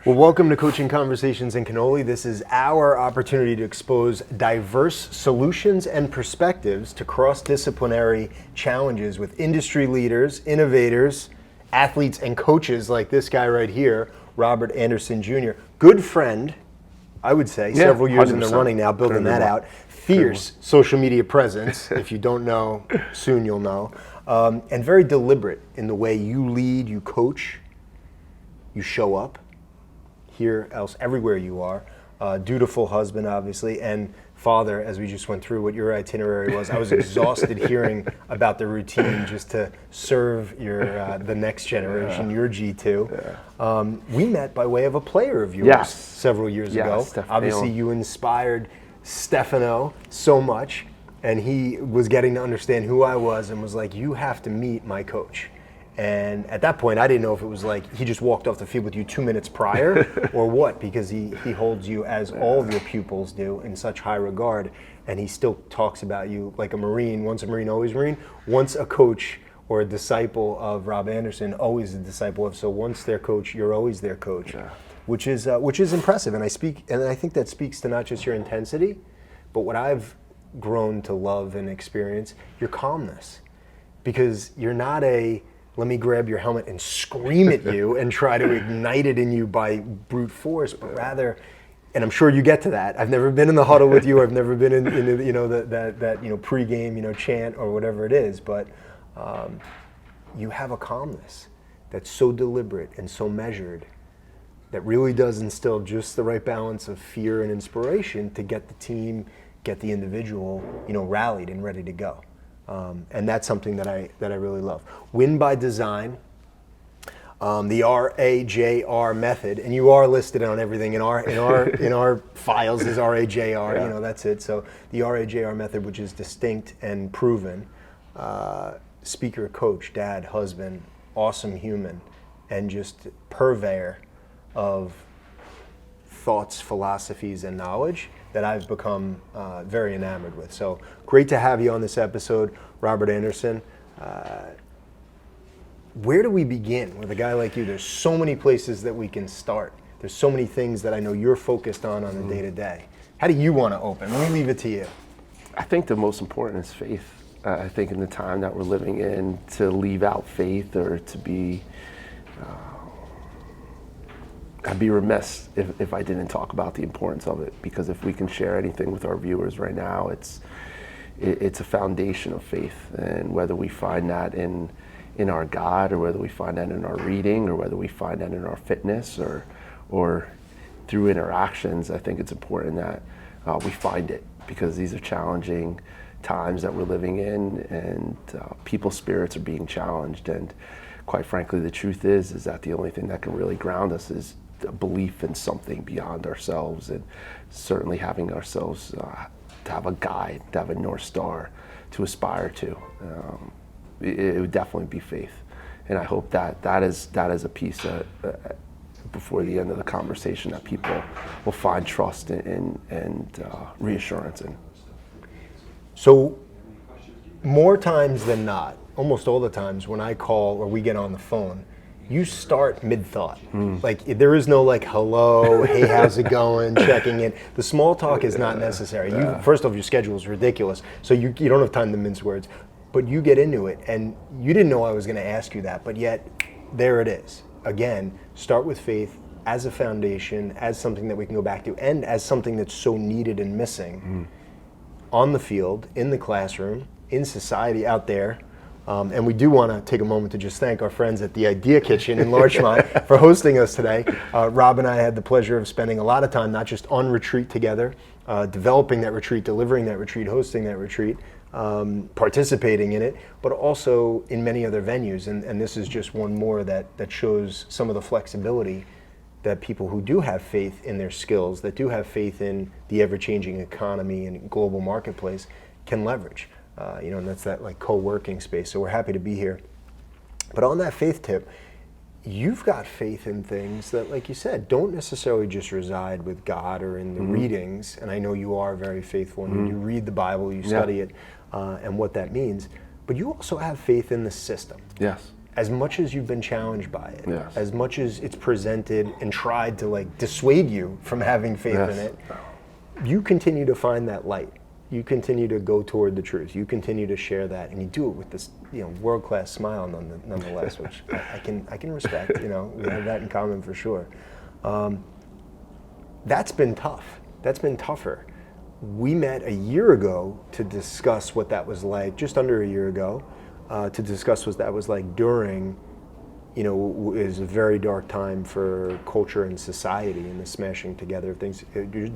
Well, welcome to Coaching Conversations in Cannoli. This is our opportunity to expose diverse solutions and perspectives to cross-disciplinary challenges with industry leaders, innovators, athletes, and coaches like this guy right here, Robert Anderson Jr. Good friend, I would say, several years in the running now, building that out. Fierce social media presence. If you don't know, soon you'll know. And very deliberate in the way you lead, you coach, you show up. Here, else, everywhere you are. Dutiful husband, obviously, and father, as we just went through what your itinerary was. I was exhausted hearing about the routine just to serve your the next generation, your G2. We met by way of a player of yours several years ago. Obviously, you inspired Stefano so much, and he was getting to understand who I was and was like, you have to meet my coach. And at that point, I didn't know if it was like he just walked off the field with you 2 minutes prior or what, because he holds you, as all of your pupils do, in such high regard. And he still talks about you like a Marine, once a Marine, always Marine, once a coach or a disciple of Rob Anderson, always a disciple of. So once their coach, you're always their coach, which is impressive. And I think that speaks to not just your intensity, but what I've grown to love and experience, your calmness. Because you're not let me grab your helmet and scream at you and try to ignite it in you by brute force, but rather, and I'm sure you get to that. I've never been in the huddle with you. I've never been in that pregame chant or whatever it is. But you have a calmness that's so deliberate and so measured that really does instill just the right balance of fear and inspiration to get the team, get the individual, rallied and ready to go. And that's something that I really love. Win by design, the RAJR method, and you are listed on everything in our files is RAJR. That's it. So the RAJR method, which is distinct and proven, speaker, coach, dad, husband, awesome human, and just purveyor of thoughts, philosophies, and knowledge that I've become very enamored with. So great to have you on this episode, Robert Anderson. Where do we begin with a guy like you? There's so many places that we can start. There's so many things that I know you're focused on a day-to-day. How do you want to open? Let me leave it to you. I think the most important is faith. I think in the time that we're living in, to leave out faith or to be I'd be remiss if I didn't talk about the importance of it, because if we can share anything with our viewers right now, it's a foundation of faith. And whether we find that in our God, or whether we find that in our reading, or whether we find that in our fitness, or through interactions, I think it's important that we find it, because these are challenging times that we're living in, and people's spirits are being challenged. And quite frankly, the truth is that the only thing that can really ground us is a belief in something beyond ourselves, and certainly having ourselves to have a guide, to have a North Star to aspire to. It would definitely be faith. And I hope that is a piece that before the end of the conversation, that people will find trust and reassurance in. So more times than not, almost all the times when I call or we get on the phone, you start mid-thought. Like, there is no hello, hey, how's it going, checking in. The small talk is not necessary. First off, your schedule is ridiculous, so you don't have time to mince words. But you get into it, and you didn't know I was going to ask you that, but yet there it is. Again, start with faith as a foundation, as something that we can go back to, and as something that's so needed and missing on the field, in the classroom, in society out there. And we do want to take a moment to just thank our friends at the Idea Kitchen in Larchmont for hosting us today. Rob and I had the pleasure of spending a lot of time, not just on retreat together, developing that retreat, delivering that retreat, hosting that retreat, participating in it, but also in many other venues. And this is just one more that shows some of the flexibility that people who do have faith in their skills, that do have faith in the ever-changing economy and global marketplace, can leverage. And that's that co-working space. So we're happy to be here. But on that faith tip, you've got faith in things that, like you said, don't necessarily just reside with God or in the readings. And I know you are very faithful, and you read the Bible, you study it, and what that means. But you also have faith in the system. Yes. as much as you've been challenged by it, Yes. as much as it's presented and tried to like dissuade you from having faith Yes. in it, you continue to find that light. You continue to go toward the truth. You continue to share that, and you do it with this, world-class smile, nonetheless, which I can respect. We have that in common for sure. That's been tough. That's been tougher. We met a year ago to discuss what that was like, just under a year ago, to discuss what that was like during, is a very dark time for culture and society and the smashing together of things,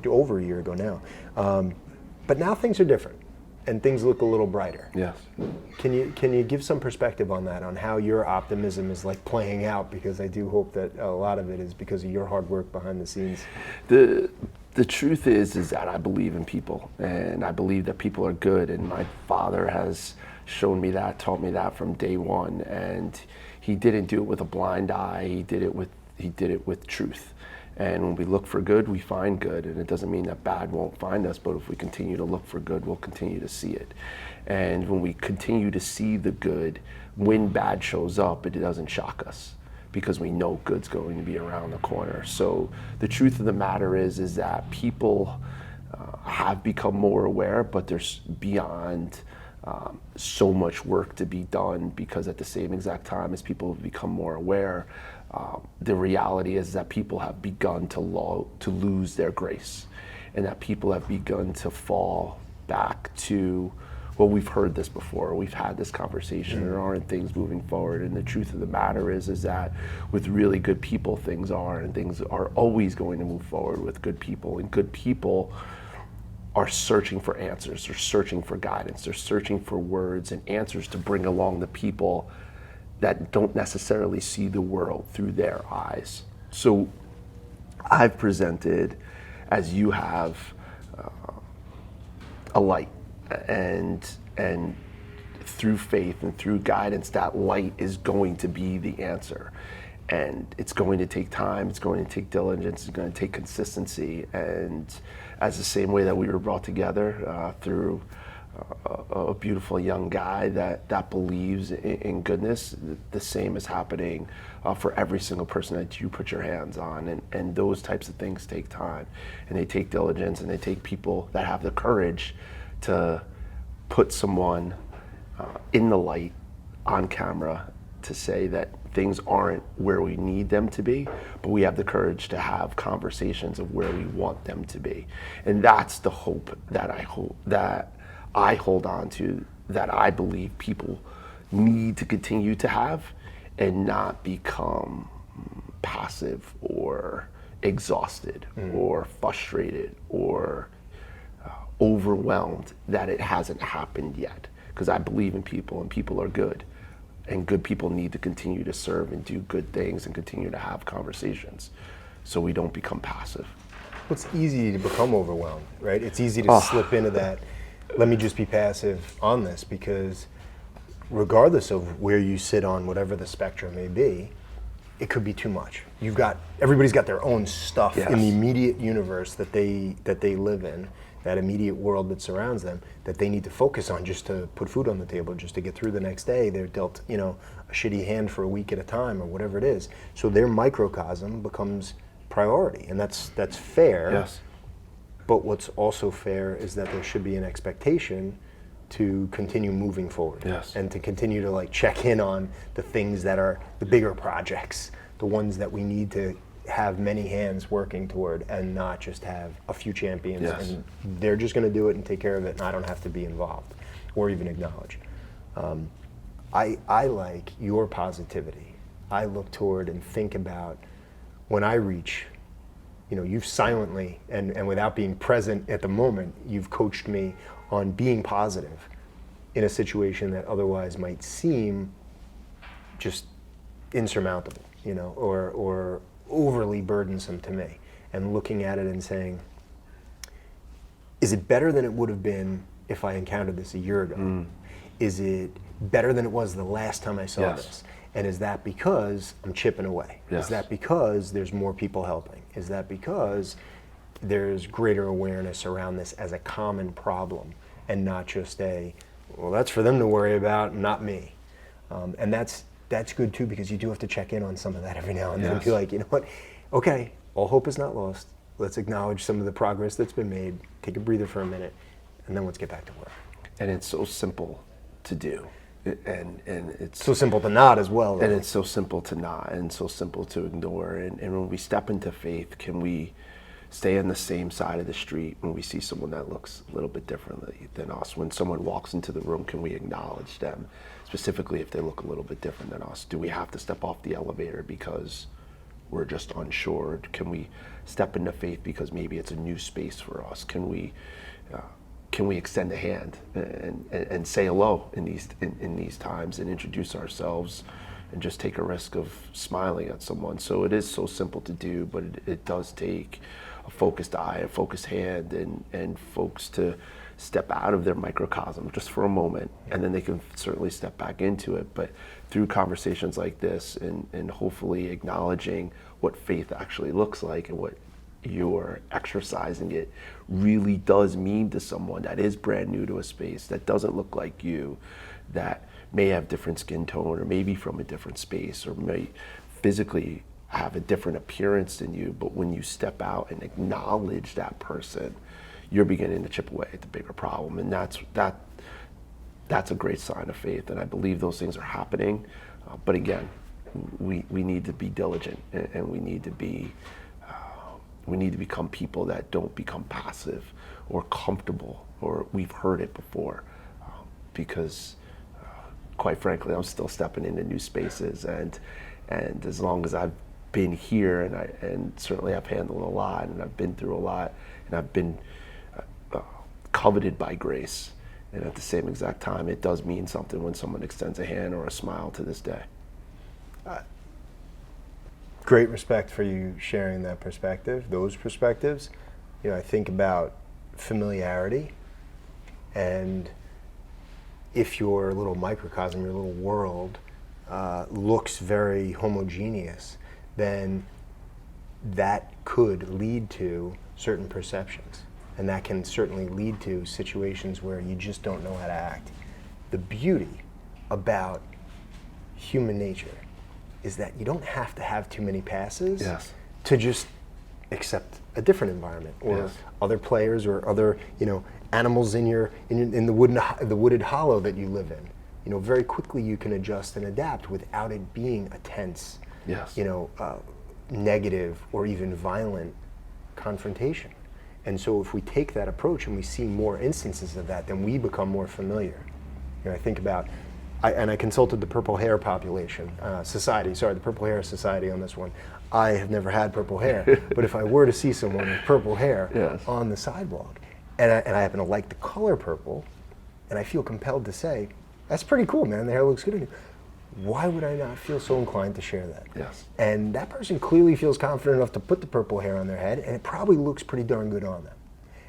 over a year ago now. But now things are different, and things look a little brighter. Yes. Can you give some perspective on that, on how your optimism is like playing out? Because I do hope that a lot of it is because of your hard work behind the scenes. The truth is that I believe in people, and I believe that people are good, and my father has shown me that, taught me that from day one, and he didn't do it with a blind eye. He did it with truth. And when we look for good, we find good, and it doesn't mean that bad won't find us, but if we continue to look for good, we'll continue to see it. And when we continue to see the good, when bad shows up, it doesn't shock us, because we know good's going to be around the corner. So the truth of the matter is that people have become more aware, but there's beyond so much work to be done, because at the same exact time as people have become more aware, the reality is that people have begun to lose their grace, and that people have begun to fall back to, well, we've heard this before, we've had this conversation, there aren't things moving forward. And the truth of the matter is that with really good people, things are, and things are always going to move forward with good people. And good people are searching for answers, they're searching for guidance, they're searching for words and answers to bring along the people that don't necessarily see the world through their eyes. So I've presented, as you have, a light, and through faith and through guidance, that light is going to be the answer. And it's going to take time, it's going to take diligence, it's going to take consistency. And as the same way that we were brought together through a beautiful young guy that believes in goodness, the same is happening for every single person that you put your hands on. And those types of things take time, and they take diligence, and they take people that have the courage to put someone in the light on camera to say that things aren't where we need them to be, but we have the courage to have conversations of where we want them to be. And that's the hope that I hold on to, that I believe people need to continue to have, and not become passive or exhausted or frustrated or overwhelmed that it hasn't happened yet. Because I believe in people, and people are good. And good people need to continue to serve and do good things and continue to have conversations, so we don't become passive. Well, it's easy to become overwhelmed, right? It's easy to slip into that, let me just be passive on this, because regardless of where you sit on whatever the spectrum may be, it could be too much. Everybody's got their own stuff in the immediate universe that they live in, that immediate world that surrounds them, that they need to focus on just to put food on the table, just to get through the next day. They're dealt, a shitty hand for a week at a time, or whatever it is. So their microcosm becomes priority, and that's fair. Yes. But what's also fair is that there should be an expectation to continue moving forward, and to continue to like check in on the things that are the bigger projects, the ones that we need to have many hands working toward, and not just have a few champions and they're just going to do it and take care of it, and I don't have to be involved or even acknowledge. I like your positivity. I look toward and think about when I reach, you've silently and without being present at the moment, you've coached me on being positive in a situation that otherwise might seem just insurmountable, or overly burdensome to me, and looking at it and saying, is it better than it would have been if I encountered this a year ago? Is it better than it was the last time I saw this? And is that because I'm chipping away? Is that because there's more people helping? Is that because there's greater awareness around this as a common problem, and not just well, that's for them to worry about, not me? And that's that's good too, because you do have to check in on some of that every now and then and Yes. be like, you know what, okay, all hope is not lost. Let's acknowledge some of the progress that's been made, take a breather for a minute, and then let's get back to work. And it's so simple to do. And it's So simple to not as well. and Though. it's so simple to not, and so simple to ignore. And when we step into faith, can we stay on the same side of the street when we see someone that looks a little bit differently than us? When someone walks into the room, can we acknowledge them, specifically if they look a little bit different than us? Do we have to step off the elevator because we're just unsure? Can we step into faith because maybe it's a new space for us? Can we extend a hand and say hello in these times, and introduce ourselves and just take a risk of smiling at someone? So it is so simple to do, but it does take a focused eye, a focused hand, and folks to step out of their microcosm just for a moment, and then they can certainly step back into it. But through conversations like this, and hopefully acknowledging what faith actually looks like and what you're exercising it really does mean to someone that is brand new to a space, that doesn't look like you, that may have different skin tone, or maybe from a different space, or may physically have a different appearance than you. But when you step out and acknowledge that person, you're beginning to chip away at the bigger problem. And that's a great sign of faith. And I believe those things are happening. But again, we need to be diligent, and we need to become people that don't become passive or comfortable, or we've heard it before, because quite frankly, I'm still stepping into new spaces, and as long as I've been here, and certainly I've handled a lot, and I've been through a lot, and I've been coveted by grace, and at the same exact time, it does mean something when someone extends a hand or a smile to this day. Great respect for you sharing that perspective, those perspectives. You know, I think about familiarity, and if your little microcosm, your little world looks very homogeneous, then that could lead to certain perceptions, and that can certainly lead to situations where you just don't know how to act. The beauty about human nature is that you don't have to have too many passes Yes. to just accept a different environment, or Yes. other players, or other, you know, animals in the wooded hollow that you live in. You know, very quickly you can adjust and adapt without it being a tense, Yes. you know, negative or even violent confrontation. And so if we take that approach and we see more instances of that, then we become more familiar. You know, I think about, I consulted the Purple Hair Population Society, the Purple Hair Society on this one. I have never had purple hair, but if I were to see someone with purple hair Yes. on the sidewalk, and I happen to like the color purple, and I feel compelled to say, that's pretty cool, man, the hair looks good on you. Why would I not feel so inclined to share that? Yes. And that person clearly feels confident enough to put the purple hair on their head, and it probably looks pretty darn good on them.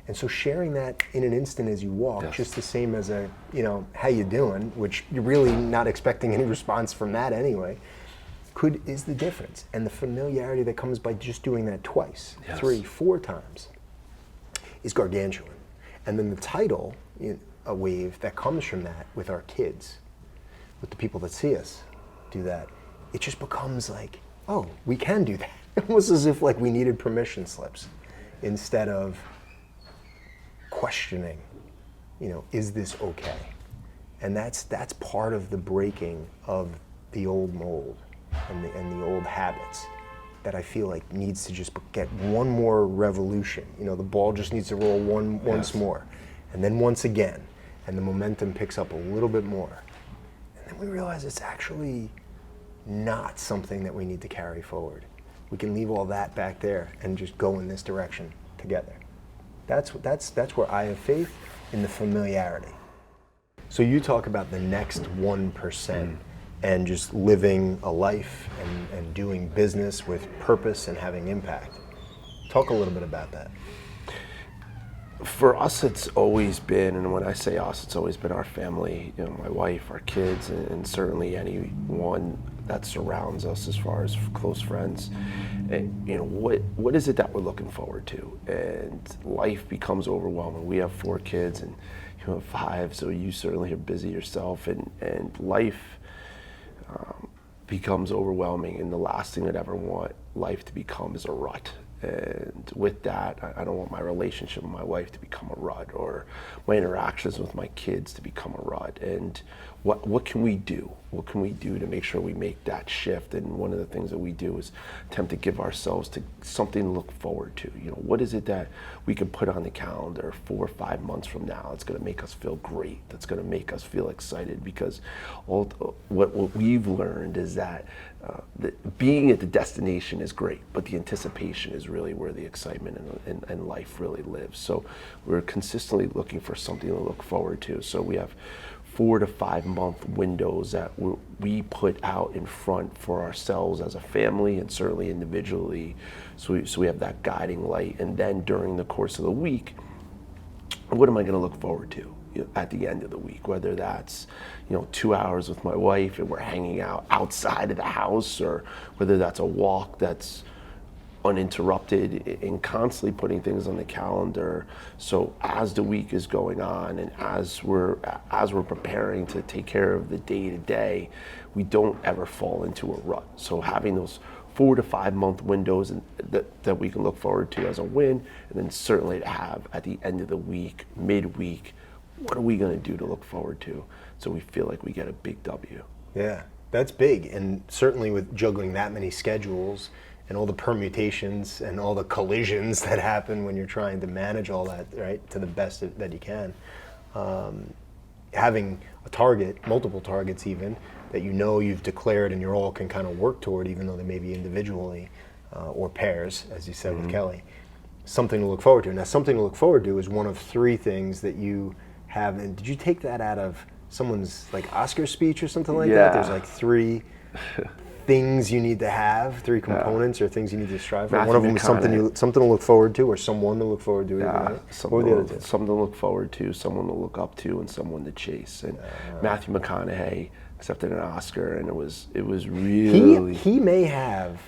And so sharing that in an instant as you walk, Yes. just the same as a, you know, how you doing, which you're really not expecting any response from that anyway, is the difference. And the familiarity that comes by just doing that twice, Yes. 3, 4 times, is gargantuan. And then the tidal wave that comes from that with our kids, with the people that see us do that, it just becomes like, oh, we can do that. Almost as if like we needed permission slips, instead of questioning, you know, is this okay? And that's part of the breaking of the old mold and the old habits that I feel like needs to just get one more revolution. You know, the ball just needs to roll once more, and then once again, and the momentum picks up a little bit more. And then we realize it's actually not something that we need to carry forward. We can leave all that back there and just go in this direction together. That's where I have faith, in the familiarity. So you talk about the next 1% and just living a life and doing business with purpose and having impact. Talk a little bit about that. For us, it's always been, and when I say us, it's always been our family, you know, my wife, our kids, and certainly anyone that surrounds us as far as close friends. And, you know, what is it that we're looking forward to? And life becomes overwhelming. We have 4 kids, and you have 5, so you certainly are busy yourself, and life becomes overwhelming, and the last thing I'd ever want life to become is a rut. And with that, I don't want my relationship with my wife to become a rut, or my interactions with my kids to become a rut. And what can we do? What can we do to make sure we make that shift? And one of the things that we do is attempt to give ourselves to something to look forward to. You know, what is it that we can put on the calendar 4 or 5 months from now that's going to make us feel great, that's going to make us feel excited? Because what we've learned is that being at the destination is great, but the anticipation is really where the excitement and life really lives. So we're consistently looking for something to look forward to. So we have 4 to 5 month windows that we put out in front for ourselves as a family and certainly individually. So we have that guiding light. And then during the course of the week, what am I going to look forward to at the end of the week? Whether that's 2 hours with my wife and we're hanging out outside of the house, or whether that's a walk that's uninterrupted, and constantly putting things on the calendar. So as the week is going on and as we're preparing to take care of the day to day, we don't ever fall into a rut. So having those 4 to 5 month windows that we can look forward to as a win, and then certainly to have at the end of the week, midweek, what are we going to do to look forward to, so we feel like we get a big W. Yeah, that's big. And certainly with juggling that many schedules and all the permutations and all the collisions that happen when you're trying to manage all that, right, to the best that you can. Having a target, multiple targets even, that you've declared and you all can kind of work toward, even though they may be individually or pairs, as you said with Kelly, something to look forward to. Now, something to look forward to is one of 3 things that you have. And did you take that out of someone's like Oscar speech or something like that? There's like 3 things you need to have, 3 components or things you need to strive for. One of them is something to look forward to, or someone to look forward to. Right? What were the other 2? Something to look forward to, someone to look up to, and someone to chase. And Matthew McConaughey accepted an Oscar, and it was really. He may have.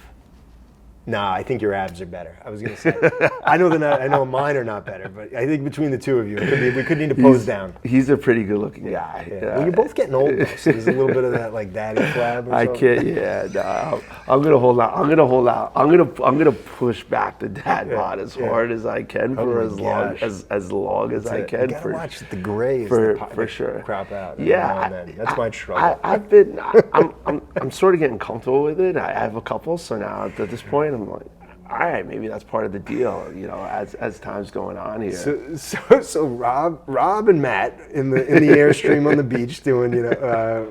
Nah, I think your abs are better. I was gonna say. I know mine are not better, but I think between the 2 of you, we could need to pose down. He's a pretty good-looking guy. Yeah. Well, you're both getting old, though, so there's a little bit of that like daddy flab. Or something. I'm gonna hold out. I'm gonna push back the dad bod as hard as I can for as long as I can. You gotta watch the gray for sure. Crop out. Yeah, that's my struggle. I'm sort of getting comfortable with it. I have a couple, so now at this point, I'm like, all right, maybe that's part of the deal, as time's going on here. So Rob and Matt in the Airstream on the beach doing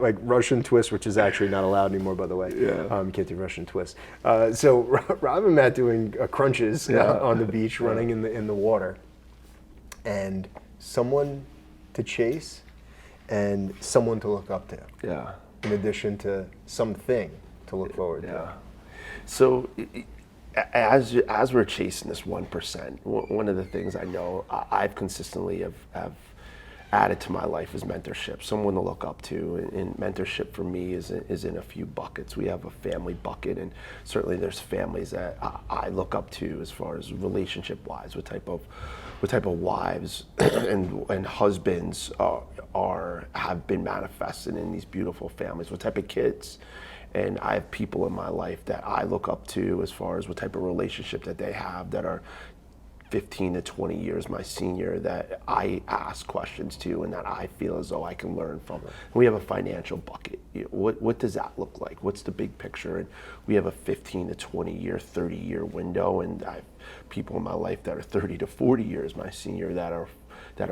like Russian twist, which is actually not allowed anymore, by the way. Yeah. You can't do Russian twist. So Rob and Matt doing crunches on the beach, running in the water, and someone to chase, and someone to look up to. Yeah. In addition to something to look forward to. Yeah. So as we're chasing this 1%, one of the things I know I've consistently have added to my life is mentorship, someone to look up to. And mentorship for me is in a few buckets. We have a family bucket, and certainly there's families that I look up to as far as relationship-wise, what type of wives and husbands have been manifested in these beautiful families, what type of kids. And I have people in my life that I look up to as far as what type of relationship that they have, that are 15 to 20 years my senior, that I ask questions to and that I feel as though I can learn from. And we have a financial bucket. What does that look like? What's the big picture? And we have a 15 to 20 year, 30 year window, and I have people in my life that are 30 to 40 years my senior that are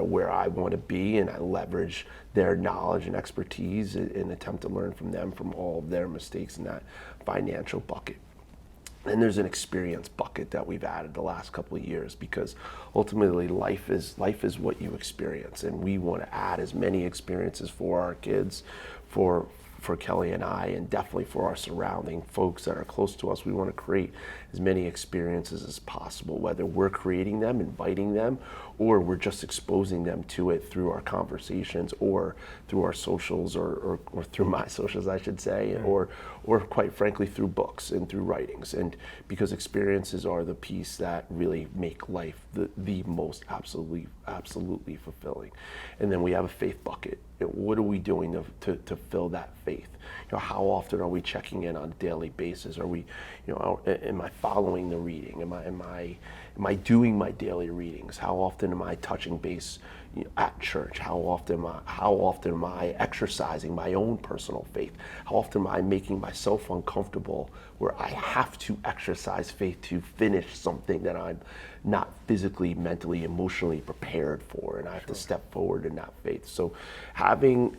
where I want to be, and I leverage their knowledge and expertise and attempt to learn from them, from all of their mistakes in that financial bucket. And there's an experience bucket that we've added the last couple of years, because ultimately life is what you experience, and we want to add as many experiences for our kids, for Kelly and I, and definitely for our surrounding folks that are close to us. We want to create as many experiences as possible, whether we're creating them, inviting them, or we're just exposing them to it through our conversations, or through our socials, or through my socials, I should say, or or quite frankly through books and through writings, and because experiences are the piece that really make life the most absolutely fulfilling. And then we have a faith bucket. What are we doing to fill that faith? How often are we checking in on a daily basis? Are we, am I following the reading? Am I doing my daily readings? How often am I touching base at church? How often am I exercising my own personal faith? How often am I making myself uncomfortable where I have to exercise faith to finish something that I'm not physically, mentally, emotionally prepared for, and I have to step forward in that faith? So having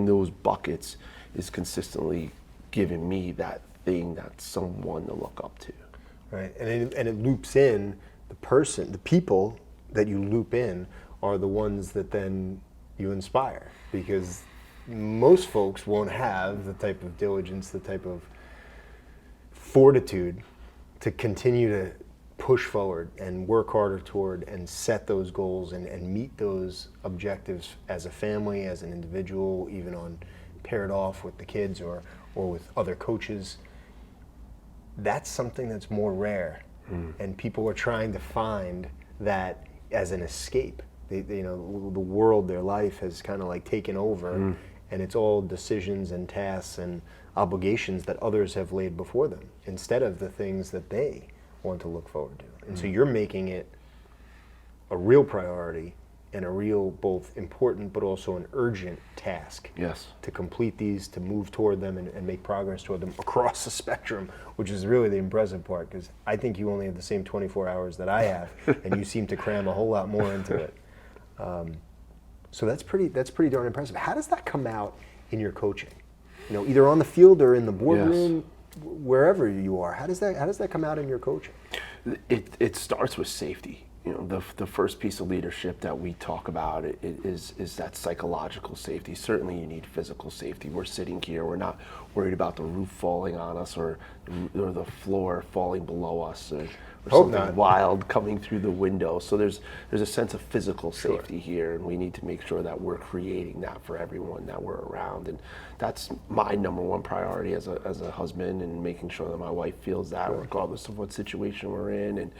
those buckets is consistently giving me that thing, that's someone to look up to. Right, and it loops in the people that you loop in are the ones that then you inspire, because most folks won't have the type of diligence, the type of fortitude to continue to push forward and work harder toward and set those goals and meet those objectives as a family, as an individual, even on paired off with the kids or with other coaches. That's something that's more rare, and people are trying to find that as an escape. The world, their life has kind of like taken over, and it's all decisions and tasks and obligations that others have laid before them instead of the things that they want to look forward to. And so you're making it a real priority and a real, both important but also an urgent task. Yes. To complete these, to move toward them and make progress toward them across the spectrum, which is really the impressive part, because I think you only have the same 24 hours that I have, and you seem to cram a whole lot more into it. So that's pretty darn impressive. How does that come out in your coaching? Either on the field or in the boardroom, wherever you are. How does that come out in your coaching? It starts with safety. The first piece of leadership that we talk about is that psychological safety. Certainly you need physical safety. We're sitting here, we're not worried about the roof falling on us or the floor falling below us or something wild coming through the window. So there's a sense of physical safety here, and we need to make sure that we're creating that for everyone that we're around. And that's my number one priority as a husband, and making sure that my wife feels that regardless of what situation we're in. And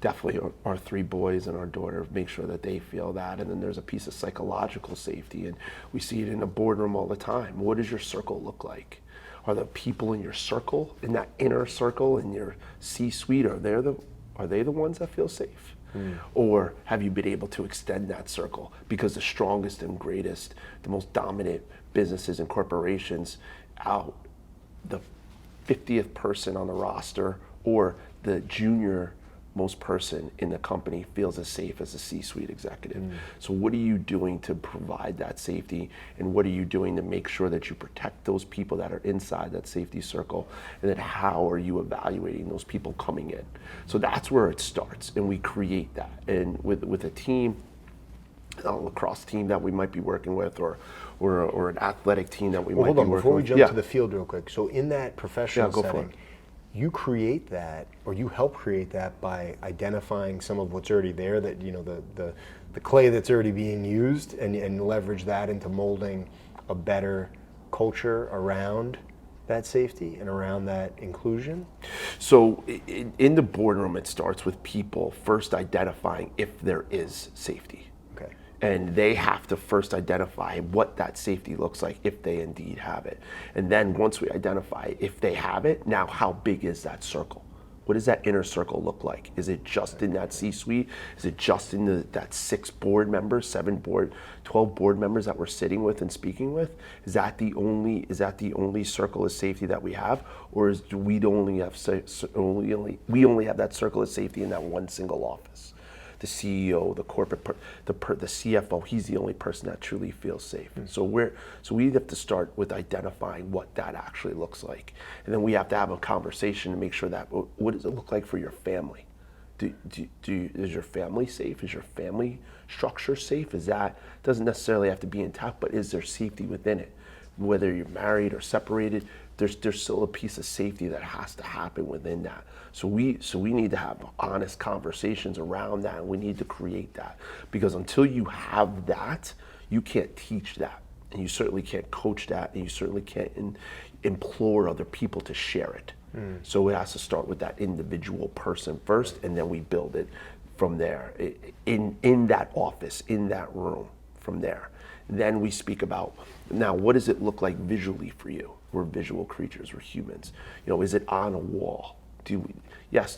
definitely our three boys and our daughter, make sure that they feel that. And then there's a piece of psychological safety, and we see it in the boardroom all the time. What does your circle look like? Are the people in your circle, in that inner circle, in your C-suite, are they the ones that feel safe? Or have you been able to extend that circle? Because the strongest and greatest, the most dominant businesses and corporations, out the 50th person on the roster or the junior most person in the company feels as safe as a C-suite executive. So what are you doing to provide that safety, and what are you doing to make sure that you protect those people that are inside that safety circle, and then how are you evaluating those people coming in? So that's where it starts, and we create that. And with a team, a lacrosse team that we might be working with, or an athletic team that we might be working with. Before we jump to the field real quick, so in that professional go setting, for it. You create that, or you help create that by identifying some of what's already there, that the clay that's already being used, and leverage that into molding a better culture around that safety and around that inclusion. So in the boardroom, it starts with people first identifying if there is safety. Okay. And they have to first identify what that safety looks like if they indeed have it. And then once we identify if they have it, now how big is that circle? What does that inner circle look like? Is it just in that C-suite? Is it just in that 6 board members, 12 board members that we're sitting with and speaking with? Is that the only circle of safety that we have? Or do we only have that circle of safety in that one single office? The CEO, the corporate, the CFO, he's the only person that truly feels safe. So we have to start with identifying what that actually looks like, and then we have to have a conversation to make sure that what does it look like for your family? Is your family safe? Is your family structure safe? Doesn't necessarily have to be intact, but is there safety within it? Whether you're married or separated, there's still a piece of safety that has to happen within that. So we need to have honest conversations around that, and we need to create that, because until you have that, you can't teach that, and you certainly can't coach that, and you certainly can't implore other people to share it. So it has to start with that individual person first, and then we build it from there, in that office, in that room, from there. Then we speak about, now what does it look like visually for you? We're visual creatures, we're humans. You know, is it on a wall? Do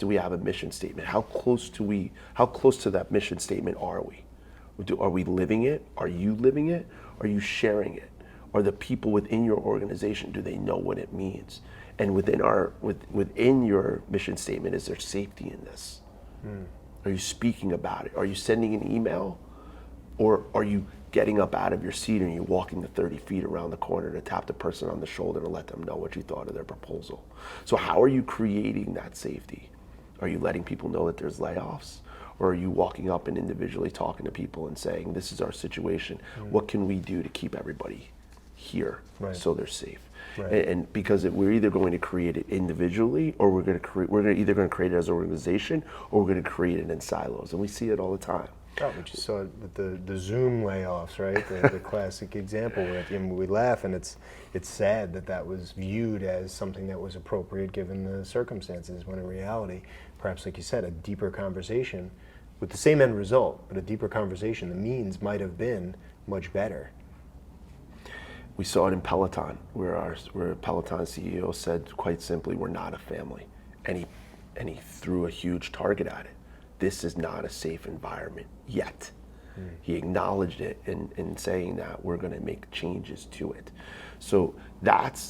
we have a mission statement? How close to that mission statement are we? Are we living it? Are you living it? Are you sharing it? Are the people within your organization, do they know what it means? And within your mission statement, is there safety in this? Are you speaking about it? Are you sending an email? Or are you getting up out of your seat and you're walking the 30 feet around the corner to tap the person on the shoulder to let them know what you thought of their proposal? So how are you creating that safety? Are you letting people know that there's layoffs? Or are you walking up and individually talking to people and saying, this is our situation, what can we do to keep everybody here so they're safe? And because we're either going to create it individually, or we're either going to create it as an organization, or we're going to create it in silos, and we see it all the time. Oh, we just saw it with the Zoom layoffs, right? The classic example where we laugh, and it's sad that was viewed as something that was appropriate given the circumstances, when in reality, perhaps like you said, a deeper conversation with the same end result, but a deeper conversation, the means might have been much better. We saw it in Peloton, where Peloton CEO said quite simply, we're not a family. And he threw a huge target at it. This is not a safe environment yet. He acknowledged it in saying that we're going to make changes to it. So that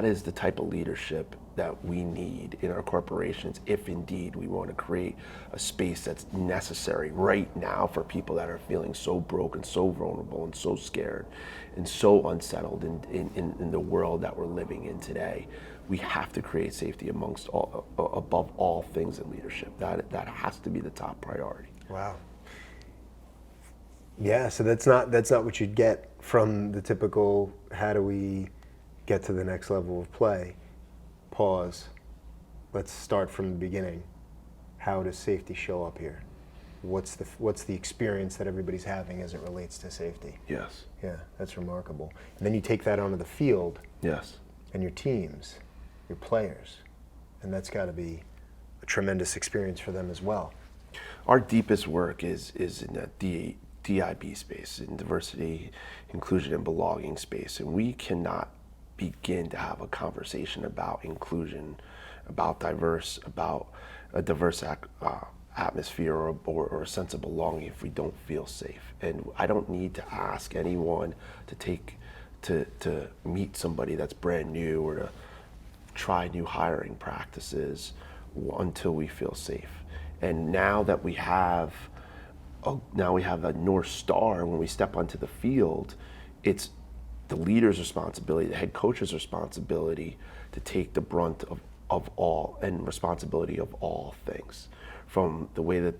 is the type of leadership that we need in our corporations, if indeed we want to create a space that's necessary right now for people that are feeling so broken, so vulnerable, and so scared, and so unsettled in the world that we're living in today. We have to create safety above all things in leadership. That has to be the top priority. Wow. Yeah, so that's not what you'd get from the typical, how do we get to the next level of play? Pause. Let's start from the beginning. How does safety show up here? What's the experience that everybody's having as it relates to safety? Yes. Yeah, that's remarkable. And then you take that onto the field. Yes. And your teams, your players, and that's got to be a tremendous experience for them as well. Our deepest work is in that DIB space, in diversity, inclusion, and belonging space, and we cannot begin to have a conversation about inclusion, about a diverse atmosphere or a sense of belonging if we don't feel safe. And I don't need to ask anyone to meet somebody that's brand new or to try new hiring practices until we feel safe. And now that we have a North Star when we step onto the field, it's the leader's responsibility, the head coach's responsibility to take the brunt of all and responsibility of all things, from the way that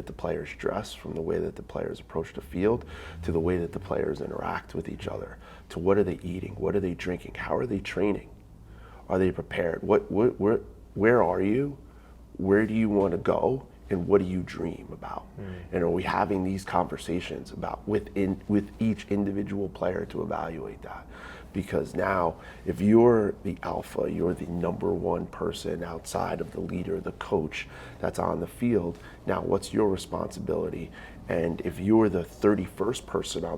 the players dress, from the way that the players approach the field, to the way that the players interact with each other, to what are they eating, what are they drinking, how are they training, are they prepared, where are you, where do you want to go, and what do you dream about? And are we having these conversations about with each individual player to evaluate that? Because now, if you're the alpha, you're the number one person outside of the leader, the coach that's on the field, now what's your responsibility? And if you're the 31st person on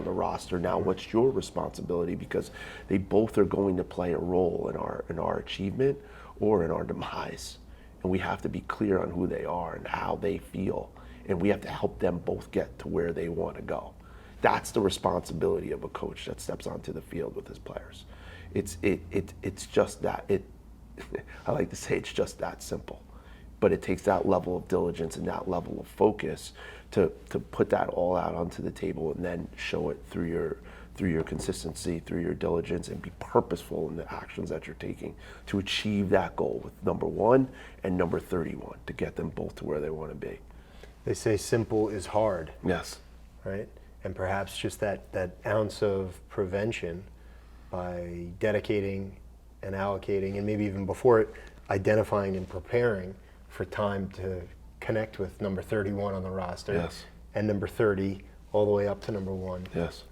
the roster, now what's your responsibility? Because they both are going to play a role in our achievement or in our demise. And we have to be clear on who they are and how they feel. And we have to help them both get to where they want to go. That's the responsibility of a coach that steps onto the field with his players. It's just that. I like to say it's just that simple. But it takes that level of diligence and that level of focus to put that all out onto the table and then show it through your consistency, through your diligence, and be purposeful in the actions that you're taking to achieve that goal with number 1 and number 31, to get them both to where they want to be. They say simple is hard. Yes. Right? And perhaps just that ounce of prevention by dedicating and allocating, and maybe even before it, identifying and preparing for time to connect with number 31 on the roster. Yes. And number 30 all the way up to number 1. Yes.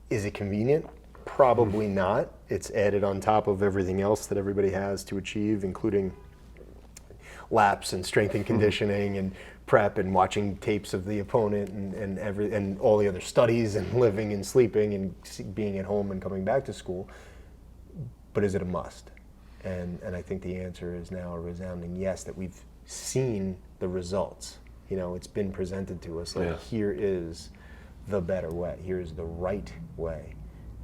Is it convenient? Probably not. It's added on top of everything else that everybody has to achieve, including laps and strength and conditioning and prep and watching tapes of the opponent and all the other studies and living and sleeping and being at home and coming back to school. But is it a must? And I think the answer is now a resounding yes, that we've seen the results. It's been presented to us like, here is the better way, here is the right way.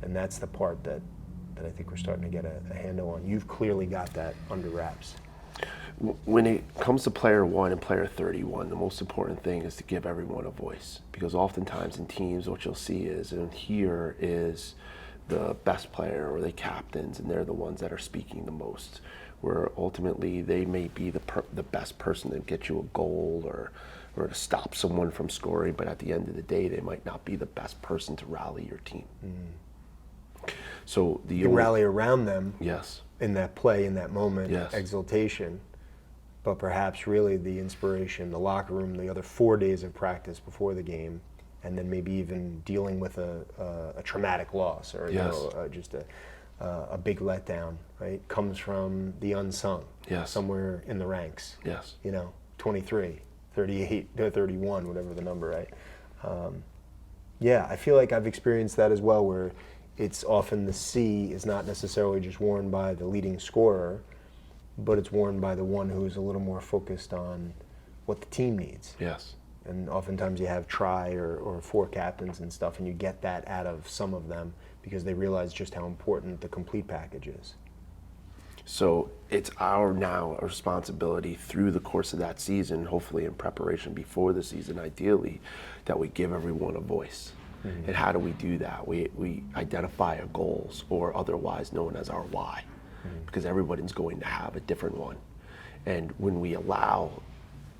And that's the part that I think we're starting to get a handle on. You've clearly got that under wraps. When it comes to player 1 and player 31, the most important thing is to give everyone a voice. Because oftentimes in teams, what you'll see is, and here is the best player or the captains, and they're the ones that are speaking the most. Where ultimately they may be the best person to get you a goal or to stop someone from scoring, but at the end of the day, they might not be the best person to rally your team. So you rally around them. Yes. In that play, in that moment, yes. Exaltation, but perhaps really the inspiration, the locker room, the other 4 days of practice before the game, and then maybe even dealing with a traumatic loss or yes. just a big letdown, right? Comes from the unsung, yes. somewhere in the ranks. Yes. 23, 38, 31, whatever the number, right? Yeah, I feel like I've experienced that as well, where it's often the C is not necessarily just worn by the leading scorer, but it's worn by the one who's a little more focused on what the team needs. Yes. And oftentimes you have or 4 captains and stuff, and you get that out of some of them because they realize just how important the complete package is. So it's our now responsibility through the course of that season, hopefully in preparation before the season, ideally, that we give everyone a voice. Mm-hmm. And how do we do that? We identify our goals, or otherwise known as our why, because everybody's going to have a different one. And when we allow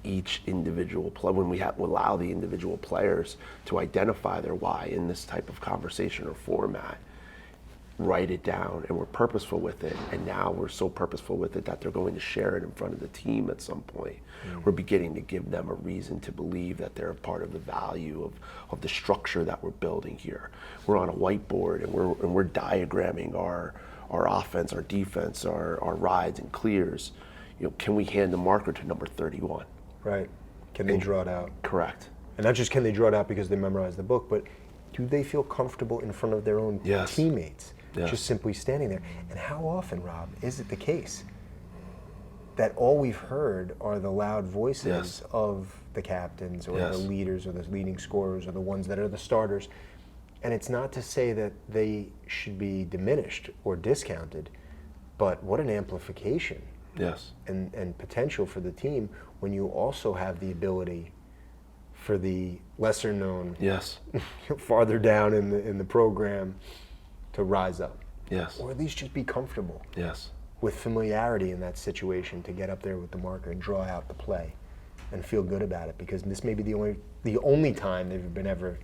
each individual allow the individual players to identify their why in this type of conversation or format, write it down, and we're purposeful with it, and now we're so purposeful with it that they're going to share it in front of the team at some point. We're beginning to give them a reason to believe that they're a part of the value of the structure that we're building here. We're on a whiteboard and we're diagramming our offense, our defense, our rides and clears. Can we hand the marker to number 31? Right. Can they draw it out? Correct. And not just can they draw it out because they memorized the book, but do they feel comfortable in front of their own yes. teammates? Yes. Just simply standing there. And how often, Rob, is it the case that all we've heard are the loud voices yes. of the captains or yes. the leaders or the leading scorers or the ones that are the starters? And it's not to say that they should be diminished or discounted, but what an amplification yes. and potential for the team when you also have the ability for the lesser known, yes. farther down in the program to rise up. Yes. Or at least just be comfortable. Yes. With familiarity in that situation to get up there with the marker and draw out the play and feel good about it, because this may be the only time they've been ever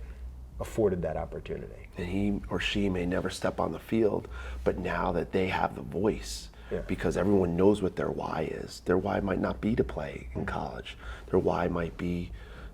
afforded that opportunity. And he or she may never step on the field, but now that they have the voice, because everyone knows what their why is. Their why might not be to play in college. Their why might be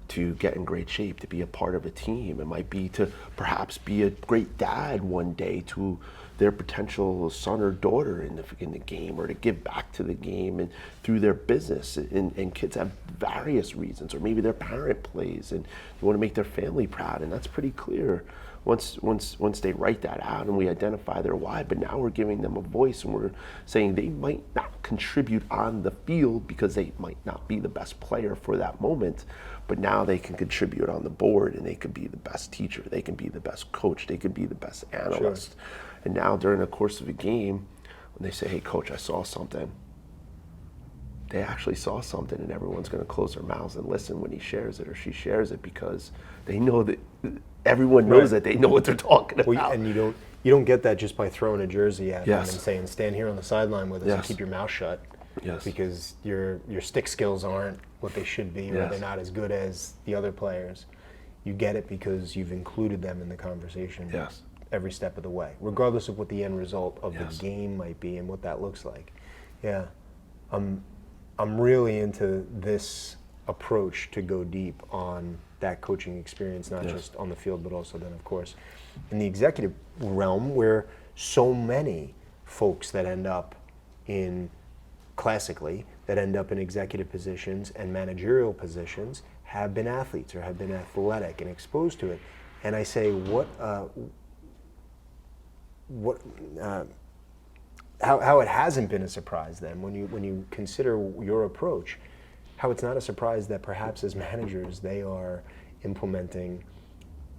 to get in great shape, to be a part of a team. It might be to perhaps be a great dad one day to their potential son or daughter in the game, or to give back to the game and through their business. And kids have various reasons, or maybe their parent plays and they want to make their family proud, and that's pretty clear once they write that out and we identify their why. But now we're giving them a voice, and we're saying they might not contribute on the field because they might not be the best player for that moment, but now they can contribute on the board, and they could be the best teacher, they can be the best coach, they could be the best analyst. Sure. And now during the course of a game, when they say, hey coach, I saw something, they actually saw something, and everyone's going to close their mouths and listen when he shares it or she shares it, because they know that everyone knows that they know what they're talking about. Well, and you don't get that just by throwing a jersey at yes. them and saying, stand here on the sideline with us yes. and keep your mouth shut. Yes. Because your stick skills aren't what they should be, or yes. they're not as good as the other players. You get it because you've included them in the conversation yes. every step of the way, regardless of what the end result of yes. the game might be and what that looks like. Yeah, I'm really into this approach to go deep on that coaching experience, not yes. just on the field, but also then, of course, in the executive realm, where so many folks that end up classically, that end up in executive positions and managerial positions have been athletes or have been athletic and exposed to it. And I say, how it hasn't been a surprise then when you consider your approach, how it's not a surprise that perhaps as managers they are implementing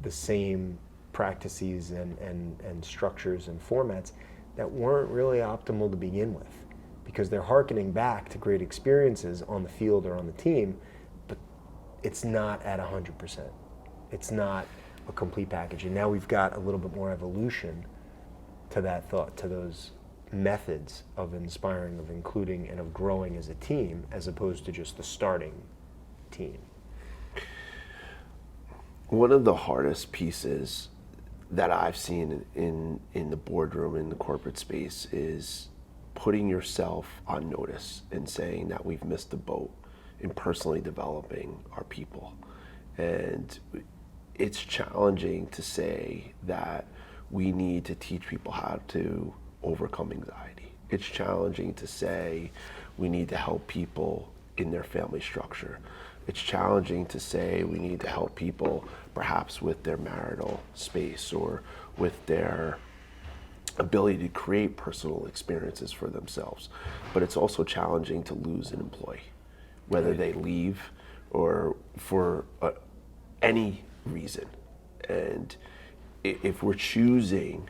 the same practices and structures and formats that weren't really optimal to begin with, because they're hearkening back to great experiences on the field or on the team, but it's not at 100%. It's not a complete package. And now we've got a little bit more evolution to that thought, to those methods of inspiring, of including, and of growing as a team, as opposed to just the starting team. One of the hardest pieces that I've seen in the boardroom, in the corporate space, is putting yourself on notice and saying that we've missed the boat in personally developing our people. And it's challenging to say that we need to teach people how to overcome anxiety. It's challenging to say we need to help people in their family structure. It's challenging to say we need to help people perhaps with their marital space or with their ability to create personal experiences for themselves. But it's also challenging to lose an employee, whether they leave or for any reason. And if we're choosing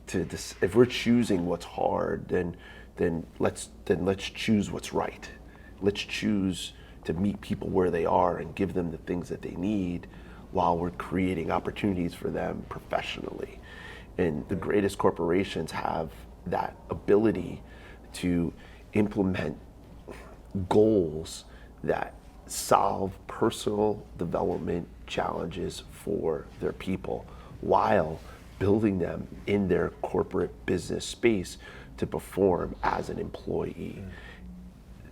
what's hard, then let's choose what's right. Let's choose to meet people where they are and give them the things that they need while we're creating opportunities for them professionally. And the greatest corporations have that ability to implement goals that solve personal development challenges for their people while building them in their corporate business space to perform as an employee.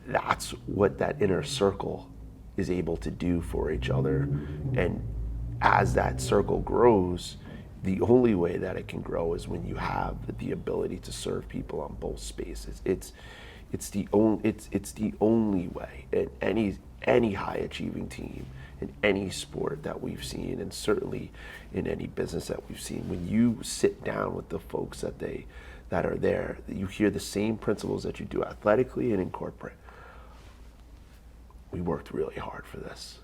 That's what that inner circle is able to do for each other. And as that circle grows, the only way that it can grow is when you have the ability to serve people on both spaces. It's the only way. And any high achieving team in any sport that we've seen, and certainly in any business that we've seen, when you sit down with the folks that are there, you hear the same principles that you do athletically and in corporate. We worked really hard for this.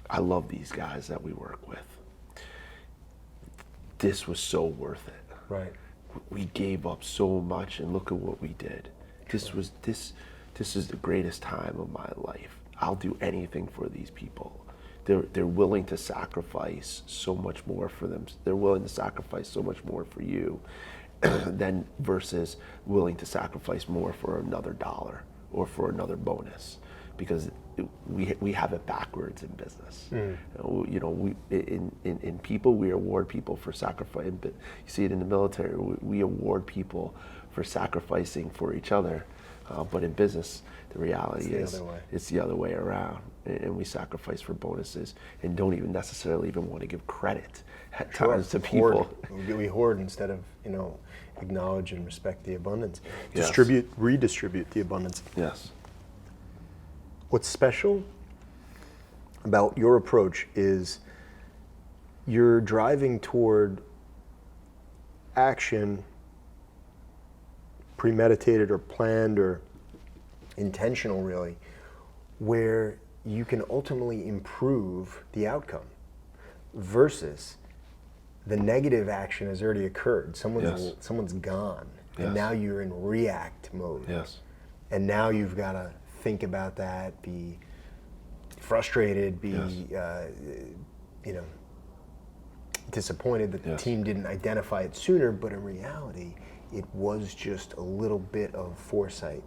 I love these guys that we work with. This was so worth it. Right. We gave up so much, and look at what we did. This is the greatest time of my life. I'll do anything for these people. They're willing to sacrifice so much more for them. They're willing to sacrifice so much more for you than versus willing to sacrifice more for another dollar or for another bonus, because we have it backwards in business. You know, in people, we award people for sacrifice. But you see it in the military. We award people for sacrificing for each other. But in business, the reality is it's the other way around, and we sacrifice for bonuses and don't even necessarily even want to give credit at times to people. We hoard instead of, acknowledge and respect the abundance. Yes. Redistribute the abundance. Yes. What's special about your approach is you're driving toward action, premeditated or planned or intentional really, where you can ultimately improve the outcome versus the negative action has already occurred. Someone's gone, and now you're in react mode. Yes. And now you've got to think about that, be frustrated, be disappointed that the team didn't identify it sooner, but in reality, it was just a little bit of foresight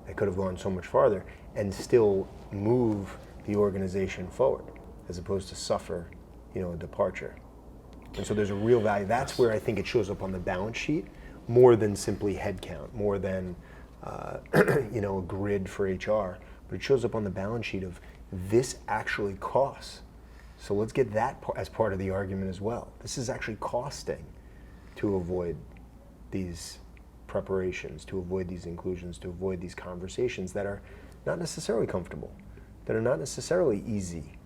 that could have gone so much farther and still move the organization forward, as opposed to suffer, a departure. And so there's a real value. That's where I think it shows up on the balance sheet more than simply headcount, more than a grid for HR, but it shows up on the balance sheet of this actually costs. So let's get that as part of the argument as well. This is actually costing to avoid these preparations, to avoid these inclusions, to avoid these conversations that are not necessarily comfortable, that are not necessarily easy.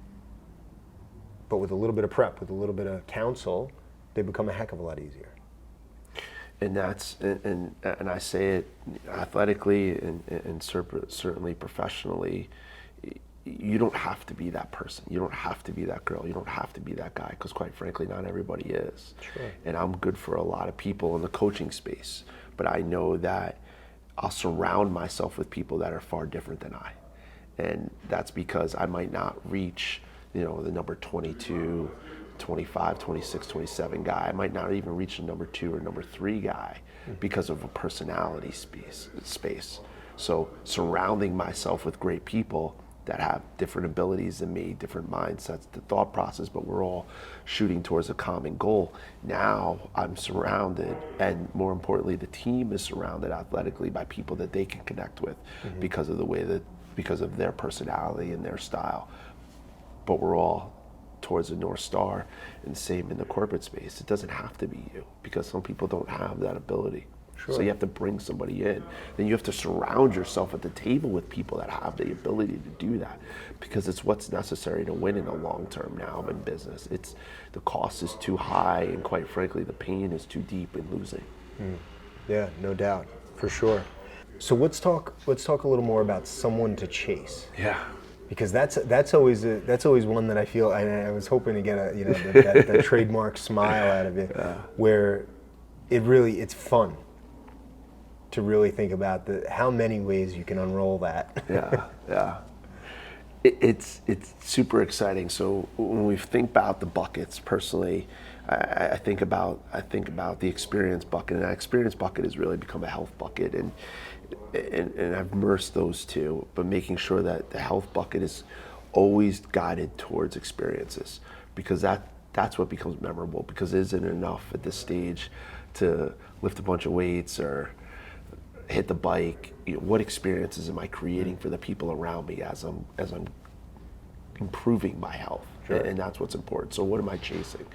But with a little bit of prep, with a little bit of counsel, they become a heck of a lot easier. And that's, and I say it athletically and certainly professionally, you don't have to be that person. You don't have to be that girl. You don't have to be that guy, because quite frankly, not everybody is. Sure. And I'm good for a lot of people in the coaching space, but I know that I'll surround myself with people that are far different than I. And that's because I might not reach, the number 22, 25, 26, 27 guy. I might not even reach the number 2 or number 3 guy because of a personality space. So surrounding myself with great people that have different abilities than me, different mindsets, the thought process, but we're all shooting towards a common goal. Now I'm surrounded, and more importantly, the team is surrounded athletically by people that they can connect with because of their personality and their style. But we're all towards the North Star, and same in the corporate space. It doesn't have to be you, because some people don't have that ability. Sure. So you have to bring somebody in. Then you have to surround yourself at the table with people that have the ability to do that, because it's what's necessary to win in the long term now in business. The cost is too high, and quite frankly, the pain is too deep in losing. Yeah, no doubt, for sure. So let's talk a little more about someone to chase. Yeah. Because that's always one that I feel, and I was hoping to get that trademark smile out of it, where it's fun to really think about how many ways you can unroll that. Yeah. It's super exciting. So when we think about the buckets, personally, I think about the experience bucket, and that experience bucket has really become a health bucket, and I've merged those two, but making sure that the health bucket is always guided towards experiences, because that's what becomes memorable. Because it isn't enough at this stage to lift a bunch of weights or hit the bike. What experiences am I creating for the people around me as I'm improving my health? Sure. And that's what's important. So what am I chasing?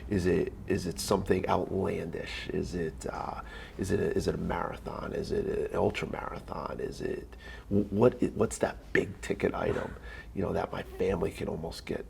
Is it something outlandish? Is it a marathon? Is it an ultra marathon? What's that big ticket item, that my family can almost get,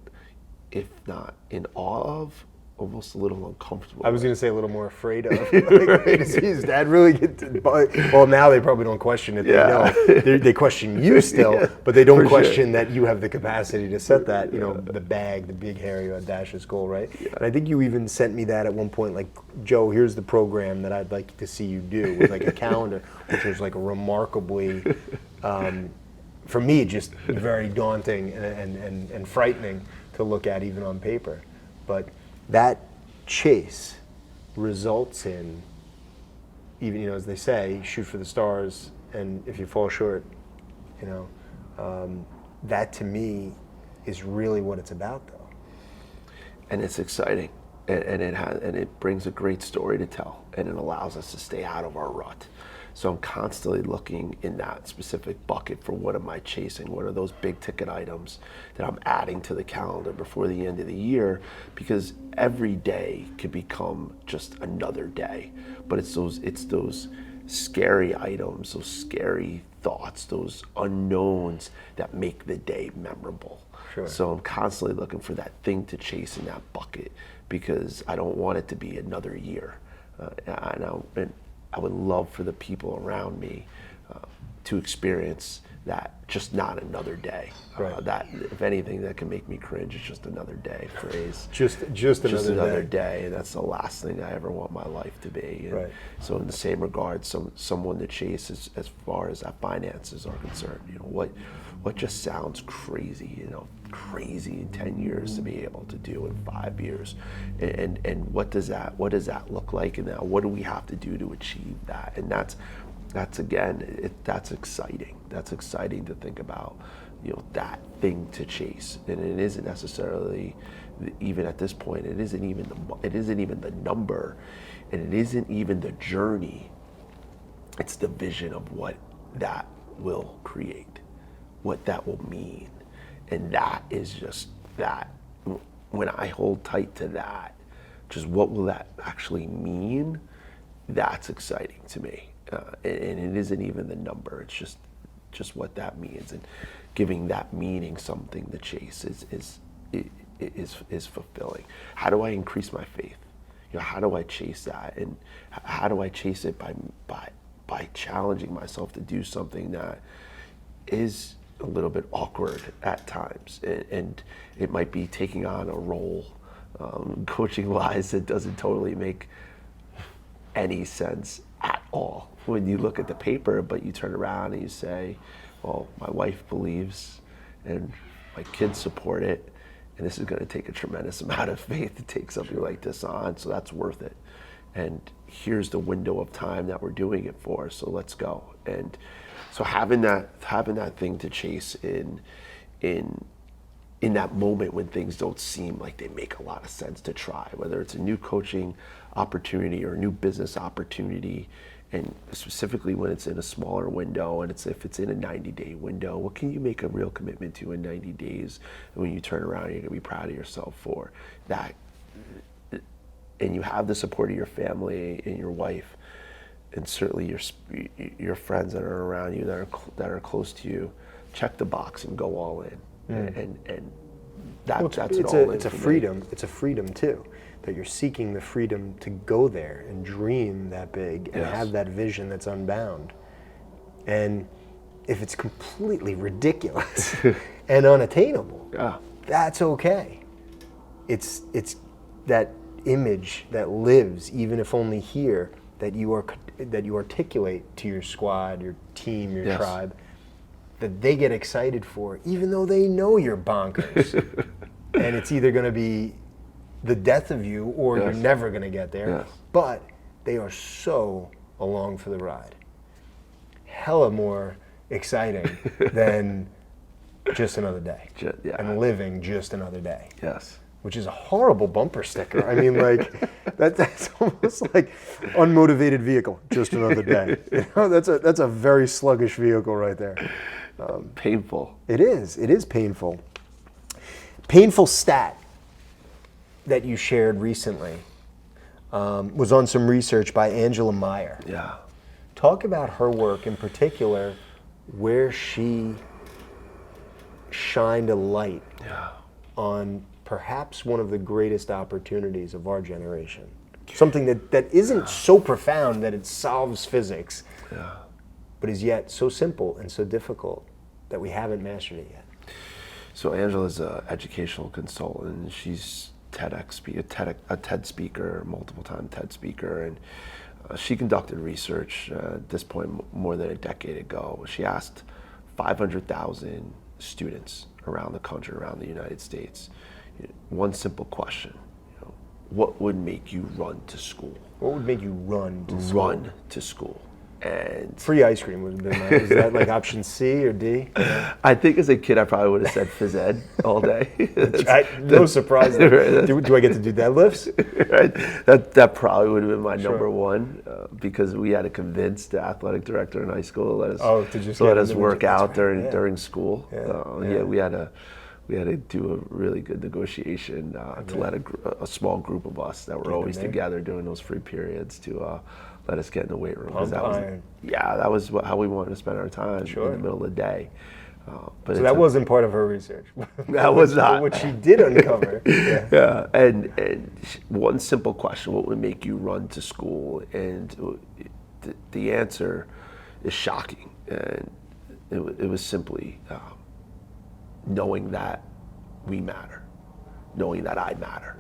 if not in awe of, almost a little uncomfortable. I was going to say a little more afraid of. Does Dad really get? Well, now they probably don't question it. Yeah. They know. They question you still, but they don't question that you have the capacity to set that. The bag, the big hairy audacious goal, right? Yeah. And I think you even sent me that at one point, like, Joe, here's the program that I'd like to see you do, with like a calendar, which was like a remarkably, for me, just very daunting and frightening to look at even on paper, but that chase results in, even, as they say, shoot for the stars, and if you fall short, that to me is really what it's about, though. And it's exciting, and it brings a great story to tell, and it allows us to stay out of our rut. So I'm constantly looking in that specific bucket for what am I chasing? What are those big ticket items that I'm adding to the calendar before the end of the year? Because every day could become just another day. But it's those scary items, those scary thoughts, those unknowns that make the day memorable. Sure. So I'm constantly looking for that thing to chase in that bucket, because I don't want it to be another year. I would love for the people around me to experience that, just not another day. Right. That, if anything, that can make me cringe. It's just another day phrase. Just another day. And that's the last thing I ever want my life to be. And right. So in the same regard, someone to chase as far as that finances are concerned. What just sounds crazy, crazy in 10 years to be able to do in 5 years, and what does that look like, and now what do we have to do to achieve that? And that's again, that's exciting. That's exciting to think about, that thing to chase. And it isn't necessarily, even at this point, it isn't even the number, and it isn't even the journey. It's the vision of what that will create, what that will mean. And that is just that. When I hold tight to that, just what will that actually mean, that's exciting to me. And it isn't even the number, it's just what that means. And giving that meaning something to chase is fulfilling. How do I increase my faith? How do I chase that? And how do I chase it by challenging myself to do something that is a little bit awkward at times, and it might be taking on a role, coaching wise, that doesn't totally make any sense at all when you look at the paper, but you turn around and you say, well, my wife believes and my kids support it, and this is going to take a tremendous amount of faith to take something like this on, so that's worth it. And here's the window of time that we're doing it for, so let's go. And so having that thing to chase in that moment when things don't seem like they make a lot of sense to try, whether it's a new coaching opportunity or a new business opportunity, and specifically when it's in a smaller window, and if it's in a 90-day window, what can you make a real commitment to in 90 days? And when you turn around, you're gonna be proud of yourself for that. And you have the support of your family and your wife, and certainly your friends that are around you, that are close to you. Check the box and go all in. And that's it all. It's a freedom. It's a freedom too, that you're seeking the freedom to go there and dream that big and have that vision that's unbound. And if it's completely ridiculous and unattainable, that's okay. It's that image that lives, even if only here, that you articulate to your squad, your team, your tribe, that they get excited for, even though they know you're bonkers. And it's either going to be the death of you, or you're never going to get there. But they are so along for the ride. Hella more exciting than just another day. And living just another day. Which is a horrible bumper sticker. I mean, like, that's almost like unmotivated vehicle, just another day. That's a very sluggish vehicle right there. Painful. It is painful. Painful stat that you shared recently was on some research by Angela Meyer. Talk about her work in particular, where she shined a light on perhaps one of the greatest opportunities of our generation. Something that isn't so profound that it solves physics, but is yet so simple and so difficult that we haven't mastered it yet. So Angela's an educational consultant. She's a TED speaker, multiple-time TED speaker, and she conducted research at this point more than a decade ago. She asked 500,000 students around the country, around the United States, one simple question: what would make you run to school? What would make you run to school? Run to school. And free ice cream would have been my, is that like option C or D? I think as a kid I probably would have said phys ed all day. No surprise. Do I get to do deadlifts? Right. That probably would have been my number one, because we had to convince the athletic director in high school to let us work out during school. We had to do a really good negotiation to let a small group of us that were always together during those free periods to let us get in the weight room. That was how we wanted to spend our time in the middle of the day. But so that wasn't part of her research. That was not. What she did uncover. And one simple question: what would make you run to school? And the answer is shocking. And it was simply knowing that we matter, knowing that I matter.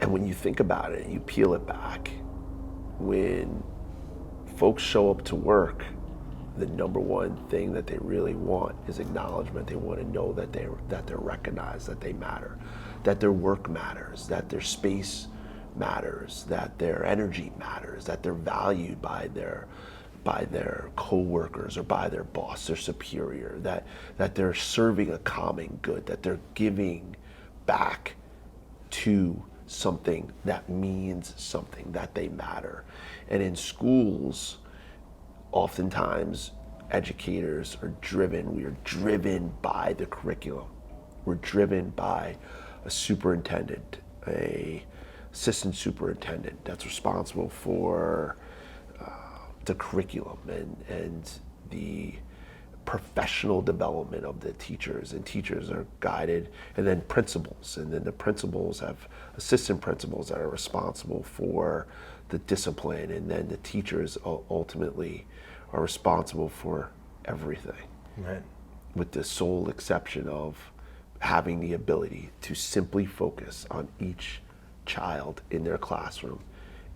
And when you think about it and you peel it back, when folks show up to work, the number one thing that they really want is acknowledgement. They want to know that they're recognized, that they matter, that their work matters, that their space matters, that their energy matters, that they're valued by their co-workers or by their boss, their superior, that they're serving a common good, that they're giving back to something that means something, that they matter. And in schools, oftentimes educators are driven, we are driven by the curriculum. We're driven by a superintendent, a assistant superintendent that's responsible for the curriculum and the professional development of the teachers, and teachers are guided, and then principals, and then the principals have assistant principals that are responsible for the discipline, and then the teachers ultimately are responsible for everything, Right. with the sole exception of having the ability to simply focus on each child in their classroom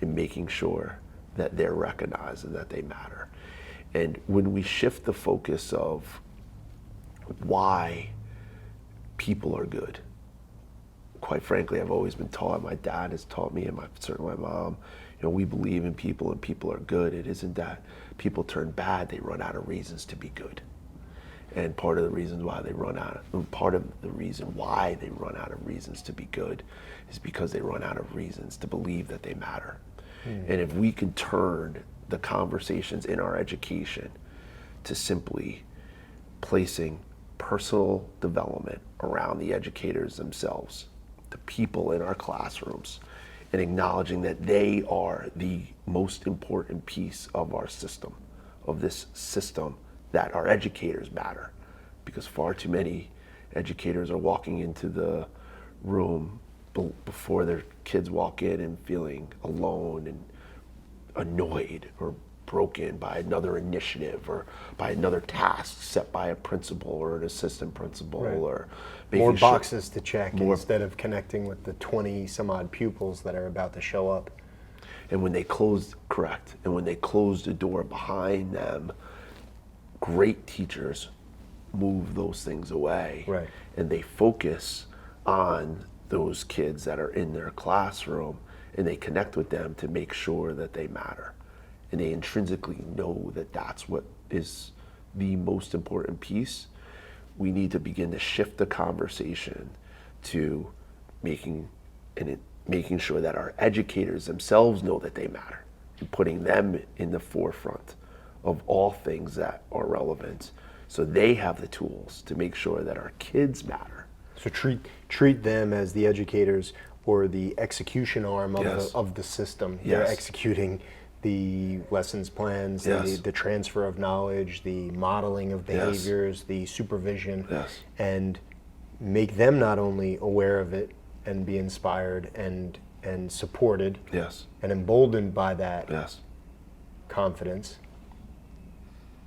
and making sure that they're recognized and that they matter. And when we shift the focus of why people are good, quite frankly, I've always been taught, my dad has taught me, and certainly my mom, we believe in people and people are good. It isn't that people turn bad, they run out of reasons to be good. And part of the reason why they run out of reasons to be good is because they run out of reasons to believe that they matter. And if we can turn the conversations in our education to simply placing personal development around the educators themselves, the people in our classrooms, and acknowledging that they are the most important piece of our system, of this system, that our educators matter. Because far too many educators are walking into the room before their kids walk in and feeling alone and annoyed or broken by another initiative or by another task set by a principal or an assistant principal, Right. or More boxes to check instead of connecting with the 20 some odd pupils that are about to show up. And when they close the door behind them, great teachers move those things away. Right. And they focus on those kids that are in their classroom, and they connect with them to make sure that they matter. And they intrinsically know that that's what is the most important piece. We need to begin to shift the conversation to making sure that our educators themselves know that they matter, and putting them in the forefront of all things that are relevant, so they have the tools to make sure that our kids matter. So treat them as the educators or the execution arm of the system. Yes. They're executing the lessons plans, Yes. the transfer of knowledge, the modeling of behaviors, the supervision, Yes. and make them not only aware of it and be inspired and supported Yes. and emboldened by that Yes. confidence,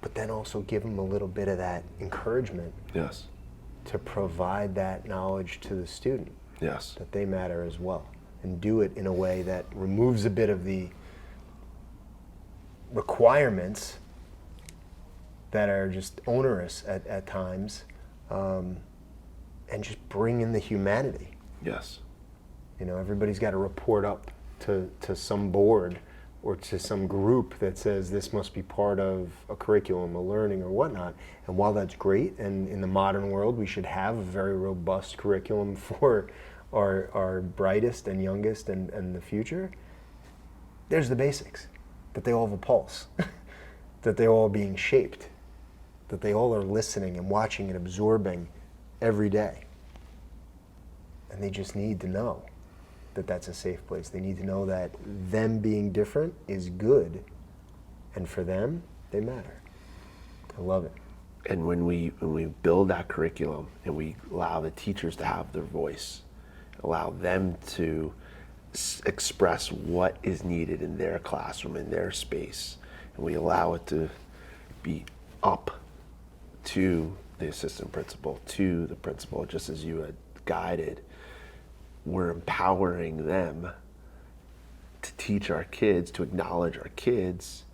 but then also give them a little bit of that encouragement Yes. to provide that knowledge to the student, Yes. that they matter as well, and do it in a way that removes a bit of the requirements that are just onerous at times, and just bring in the humanity. Yes. Everybody's got to report up to some board or to some group that says this must be part of a curriculum, a learning, or whatnot. And while that's great, and in the modern world we should have a very robust curriculum for our brightest and youngest and the future, there's the basics, that they all have a pulse, that they're all being shaped, that they all are listening and watching and absorbing every day. And they just need to know that that's a safe place. They need to know that them being different is good, and for them, they matter. I love it. And when we build that curriculum and we allow the teachers to have their voice, allow them to express what is needed in their classroom, in their space, and we allow it to be up to the assistant principal, to the principal, just as you had guided, we're empowering them to teach our kids, to acknowledge our kids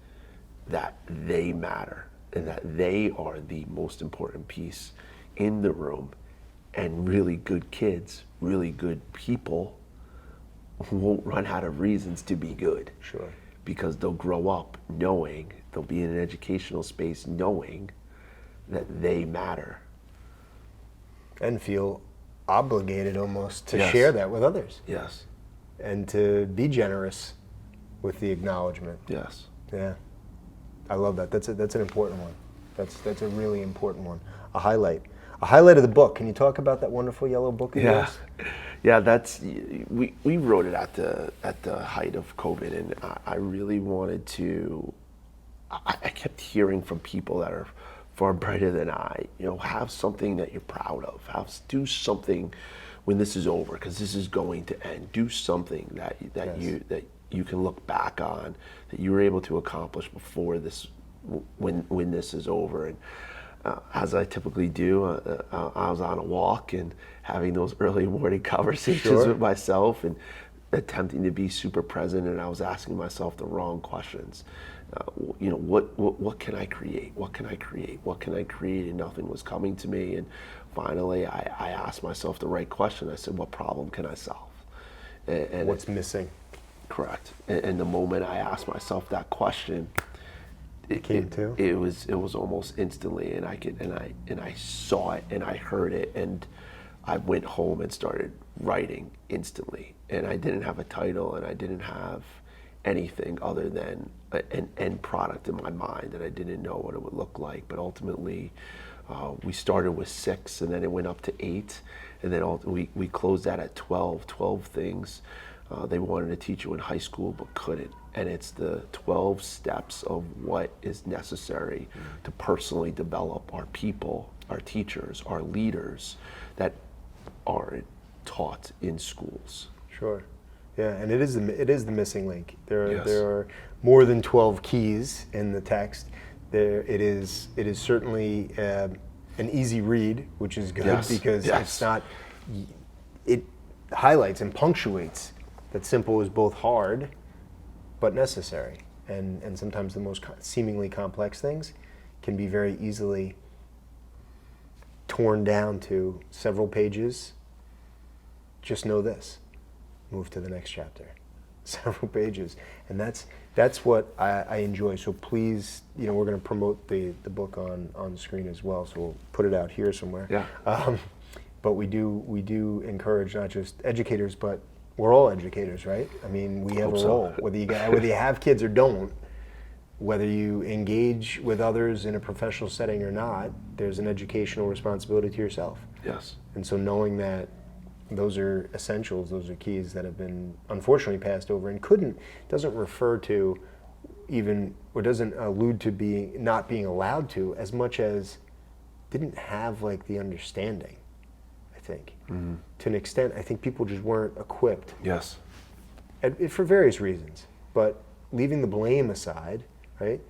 that they matter and that they are the most important piece in the room. And really good kids, really good people won't run out of reasons to be good. Sure. Because they'll grow up knowing, they'll be in an educational space knowing that they matter. And feel obligated almost to Yes. share that with others. Yes. And to be generous with the acknowledgement. Yes. Yeah. I love that. That's an important one. That's a really important one. A highlight of the book. Can you talk about that wonderful yellow book of yours? Yeah, we wrote it at the height of COVID, and I really wanted to. I kept hearing from people that are far brighter than I. Have something that you're proud of. Do something when this is over, because this is going to end. Do something that you can look back on, that you were able to accomplish before this, when this is over. And as I typically do, I was on a walk and having those early morning conversations with myself and attempting to be super present, and I was asking myself the wrong questions. What can I create? What can I create? What can I create? And nothing was coming to me. And finally, I asked myself the right question. I said, what problem can I solve? And what's missing? Correct. And the moment I asked myself that question, it was almost instantly, and I saw it and I heard it, and I went home and started writing instantly. And I didn't have a title, and I didn't have anything other than an end product in my mind, and I didn't know what it would look like. But ultimately, we started with 6, and then it went up to 8, and then we closed that at 12 things they wanted to teach you in high school but couldn't. And it's the 12 steps of what is necessary to personally develop our people, our teachers, our leaders that aren't taught in schools. Sure. Yeah, and it is the missing link. There are more than 12 keys in the text. It is certainly an easy read, which is good because it's not. It highlights and punctuates that simple is both hard, but necessary, and sometimes the most seemingly complex things can be very easily torn down to several pages. Just know this. Move to the next chapter. Several pages, and that's what I enjoy. So please, we're going to promote the book on screen as well. So we'll put it out here somewhere. Yeah. But we do encourage not just educators, but we're all educators, right? I mean, we have a role, whether you have kids or don't, whether you engage with others in a professional setting or not. There's an educational responsibility to yourself. Yes. And so knowing that. Those are essentials, those are keys that have been unfortunately passed over and doesn't refer to even, or doesn't allude to not being allowed to, as much as didn't have the understanding, I think. Mm-hmm. To an extent, I think people just weren't equipped. Yes. For various reasons, but leaving the blame aside, right?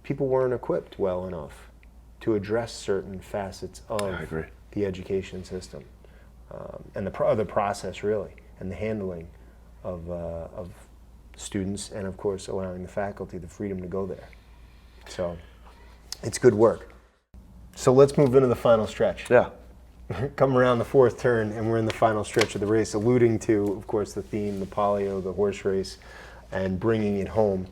People weren't equipped well enough to address certain facets of the education system. And the process, really, and the handling of students, and of course allowing the faculty the freedom to go there. So it's good work. So let's move into the final stretch. Yeah. Come around the fourth turn, and we're in the final stretch of the race, alluding to, of course, the theme, the polio, the horse race, and bringing it home.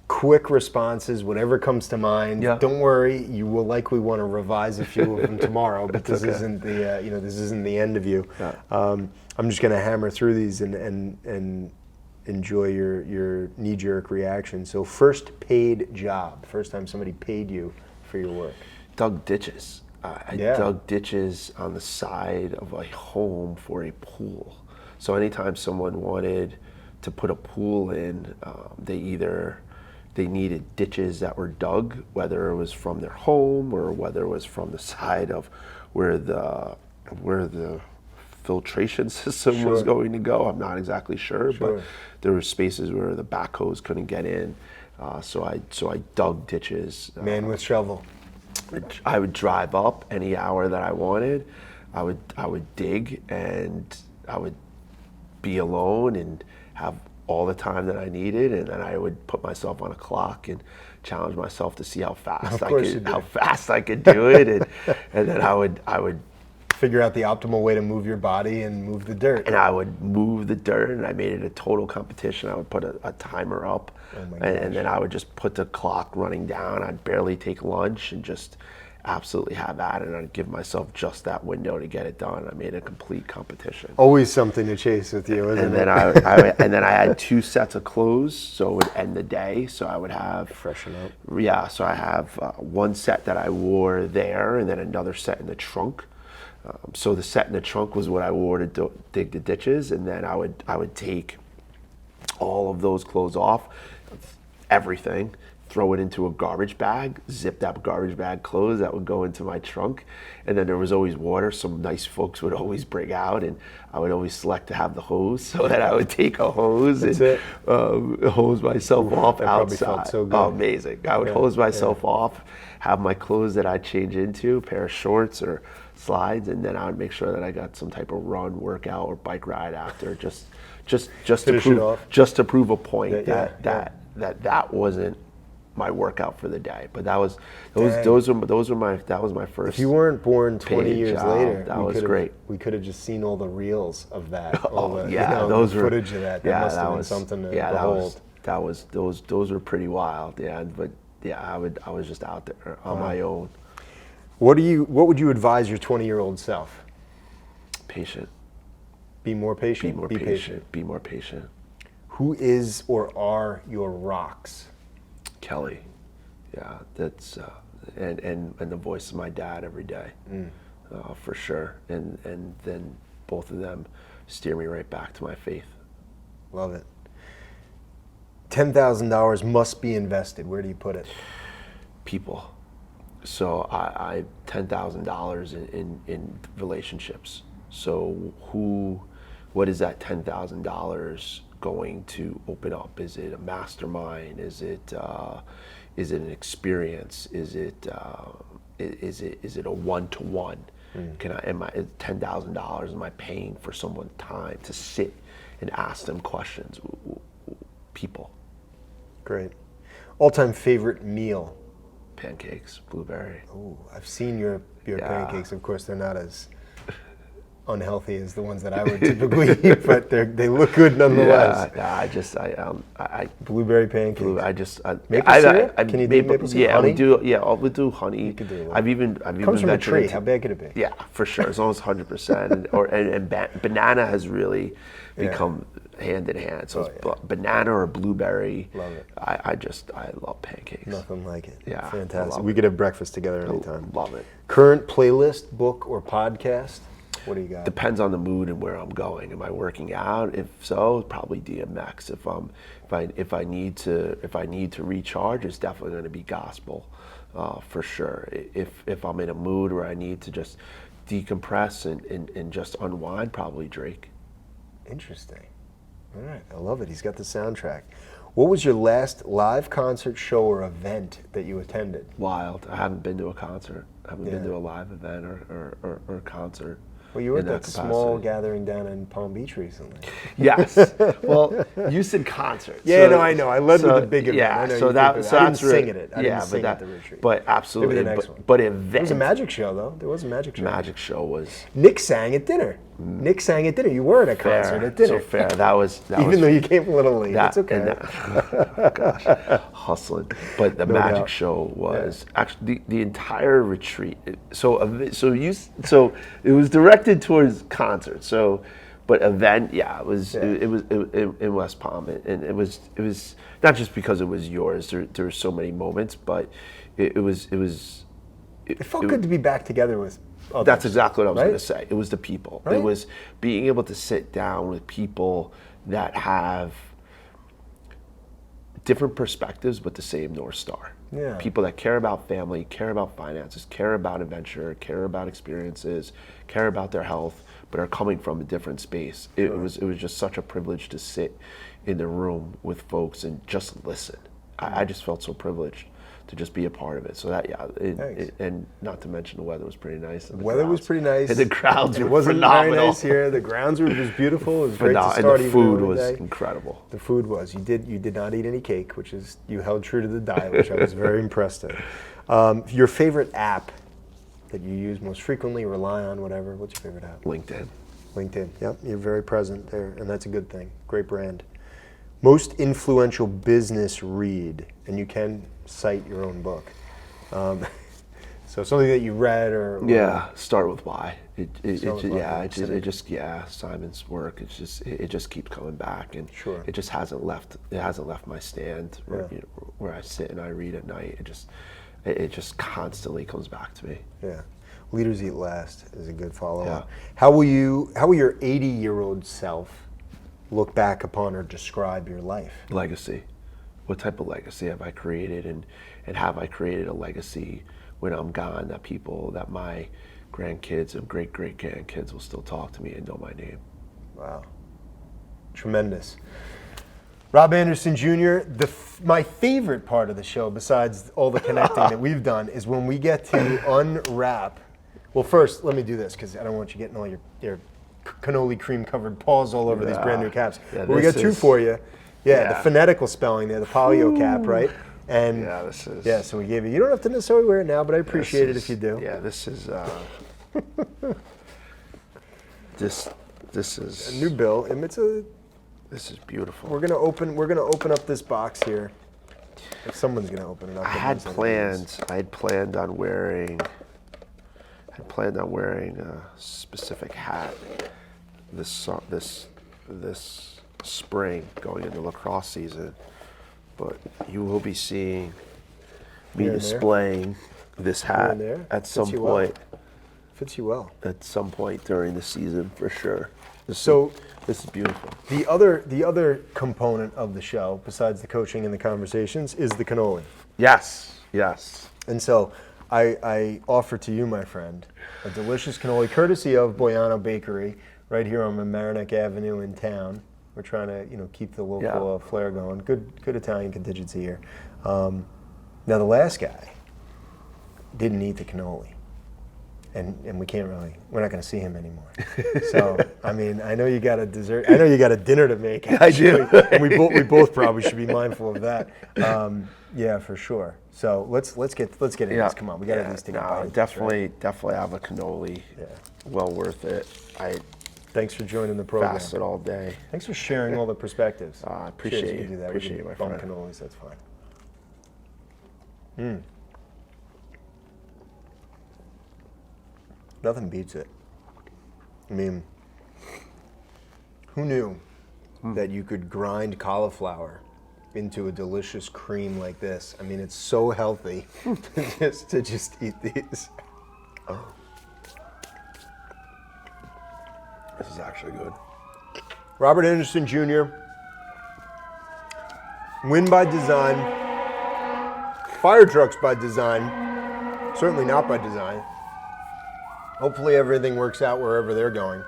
Quick responses, whatever comes to mind. Yeah. Don't worry, you will likely want to revise a few of them tomorrow, but this isn't the this isn't the end of you. Yeah. I'm just going to hammer through these and enjoy your knee-jerk reaction. So, first paid job, first time somebody paid you for your work. Dug ditches. I dug ditches on the side of a home for a pool. So anytime someone wanted to put a pool in, they needed ditches that were dug, whether it was from their home or whether it was from the side of where the filtration system was going to go. I'm not exactly sure, but there were spaces where the backhoes couldn't get in. So I dug ditches. Man with shovel. I would drive up any hour that I wanted. I would dig, and I would be alone and have all the time that I needed, and then I would put myself on a clock and challenge myself to see how fast I could do it, and then I would figure out the optimal way to move your body and move the dirt. And I would move the dirt, and I made it a total competition. I would put a timer up, and then I would just put the clock running down. I'd barely take lunch and just absolutely have at it, and I'd give myself just that window to get it done. I made a complete competition. Always something to chase with you, isn't it? And then I had 2 sets of clothes, so it would end the day. So I would have freshen up. Yeah, so I have one set that I wore there, and then another set in the trunk. So the set in the trunk was what I wore to dig the ditches, and then I would take all of those clothes off, everything, throw it into a garbage bag, zip that garbage bag closed, that would go into my trunk. And then there was always water. Some nice folks would always bring out, and I would always select to have the hose, so that I would take a hose and hose myself off that outside. Probably felt so good. Oh, amazing. I would hose myself off, have my clothes that I'd change into, a pair of shorts or slides, and then I would make sure that I got some type of run, workout, or bike ride after, just to prove a point that wasn't my workout for the day. But that was that was my first. If you weren't born 20 years later, that was great. We could have just seen all the reels of that. Those the footage of that. That must have been something to behold. Those were pretty wild. Yeah, but I was just out there on my own. What would you advise your 20-year-old self? Patient. Be more patient. Be patient. Be more patient. Who is or are your rocks? Kelly. Yeah, that's and the voice of my dad every day, for sure. And then both of them steer me right back to my faith. Love it. $10,000 must be invested. Where do you put it? People. So I $10,000 in relationships. So what is that $10,000 going to open up? Is it a mastermind? Is it an experience? Is it a one-to-one? Am I $10,000? Am I paying for someone's time to sit and ask them questions? People. Great. All-time favorite meal? Pancakes, blueberry. Oh, I've seen your pancakes. Of course, they're not as unhealthy as the ones that I would typically eat, but they look good nonetheless. I blueberry pancakes. Maple syrup? Can you do maple syrup? Yeah, honey? we do. Yeah, we do honey. You could do I've even comes from a tree. How big could it be? Yeah, for sure. As long as 100%. Banana has really become hand in hand. So it's banana or blueberry. Love it. I love pancakes. Nothing like it. Yeah, fantastic. We could have breakfast together anytime. Love it. Current playlist, book, or podcast? What do you got? Depends on the mood and where I'm going. Am I working out? If so, probably DMX. If I need to recharge, it's definitely going to be gospel, for sure. If I'm in a mood where I need to just decompress and just unwind, probably Drake. Interesting. All right, I love it. He's got the soundtrack. What was your last live concert, show, or event that you attended? Wild. I haven't been to a concert. I haven't been to a live event or concert. Well, you were at that small gathering down in Palm Beach recently. Yes. Well, you said concert. Yeah, no, I know. I led with the big event. Yeah, I know so that's really, I didn't sing at it. I didn't sing at the retreat. But absolutely. Maybe the next one. But event. It was a magic show, though. There was a magic show. Magic show was. Nick sang at dinner. Nick sang at dinner. You were at a concert at dinner. So fair. Even though you came a little late. It's okay. Gosh, hustling. But the magic show was actually the entire retreat. So it was directed towards concert. But event, it was in West Palm, and it was not just because it was yours. There were so many moments, but it felt good to be back together with others. That's exactly what I was going to say. It was the people. Right? It was being able to sit down with people that have different perspectives but the same North Star. Yeah. People that care about family, care about finances, care about adventure, care about experiences, care about their health, but are coming from a different space. It was just such a privilege to sit in the room with folks and just listen. I just felt so privileged to just be a part of it. So that, and not to mention the weather was pretty nice. The weather was pretty nice. And the crowds were wasn't phenomenal. Very nice here. The grounds were just beautiful. It was great to start. And the food was incredible. The food was. You did not eat any cake, which is, you held true to the diet, which I was very impressed at. Your favorite app that you use most frequently, rely on, whatever, what's your favorite app? LinkedIn. LinkedIn, yep, you're very present there, and that's a good thing. Great brand. Most influential business read, and you can cite your own book. So something that you read or Start with Why. Simon's work. It just keeps coming back, and it just hasn't left. It hasn't left my stand where I sit and I read at night. It just constantly comes back to me. Yeah. Leaders eat last is a good follow-up. Yeah. How will your 80-year-old self look back upon or describe your life? Legacy. What type of legacy have I created, and have I created a legacy when I'm gone that my grandkids and great-great-grandkids will still talk to me and know my name? Wow. Tremendous. Rob Anderson Jr., my favorite part of the show, besides all the connecting that we've done, is when we get to unwrap. Well, first, let me do this, because I don't want you getting all your cannoli cream-covered paws all over these brand new caps. Yeah, but we got two for you. Yeah, the phonetical spelling there, the polio cap, right? And yeah, this is. Yeah, so we gave you. You don't have to necessarily wear it now, but I appreciate it if you do. Yeah, this is. This is A new bill, and it's a. This is beautiful. We're gonna open up this box here. If someone's gonna open it up. I had planned on wearing a specific hat this spring going into lacrosse season, but you will be seeing me displaying this hat at some point. Fits you well. At some point during the season, for sure. This is beautiful. The other component of the show, besides the coaching and the conversations, is the cannoli. Yes. And so I offer to you, my friend, a delicious cannoli, courtesy of Boiano Bakery, right here on Mamaroneck Avenue in town. We're trying to, keep the local flair going. Good Italian contingency here. Now the last guy didn't eat the cannoli, and we're not going to see him anymore. So I know you got a dessert. I know you got a dinner to make. Actually. I do. And we both probably should be mindful of that. Yeah, for sure. So let's get into this. Come on, we got to at least take a bite. Definitely have a cannoli. Yeah. Well worth it. Thanks for joining the program. Fasted all day. Thanks for sharing all the perspectives. I appreciate Cheers, you. can do that. Appreciate you, my friend. Cannolis, that's fine. Nothing beats it. Who knew that you could grind cauliflower into a delicious cream like this? It's so healthy to just eat these. Oh. This is actually good. Robert Anderson Jr., win by design, fire trucks by design, certainly not by design. Hopefully everything works out wherever they're going.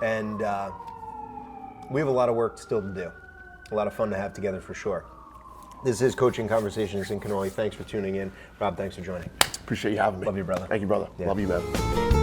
And we have a lot of work still to do. A lot of fun to have together for sure. This is Coaching Conversations in Cannoli. Thanks for tuning in. Rob, thanks for joining. Appreciate you having me. Love you, brother. Thank you, brother. Yeah. Love you, man.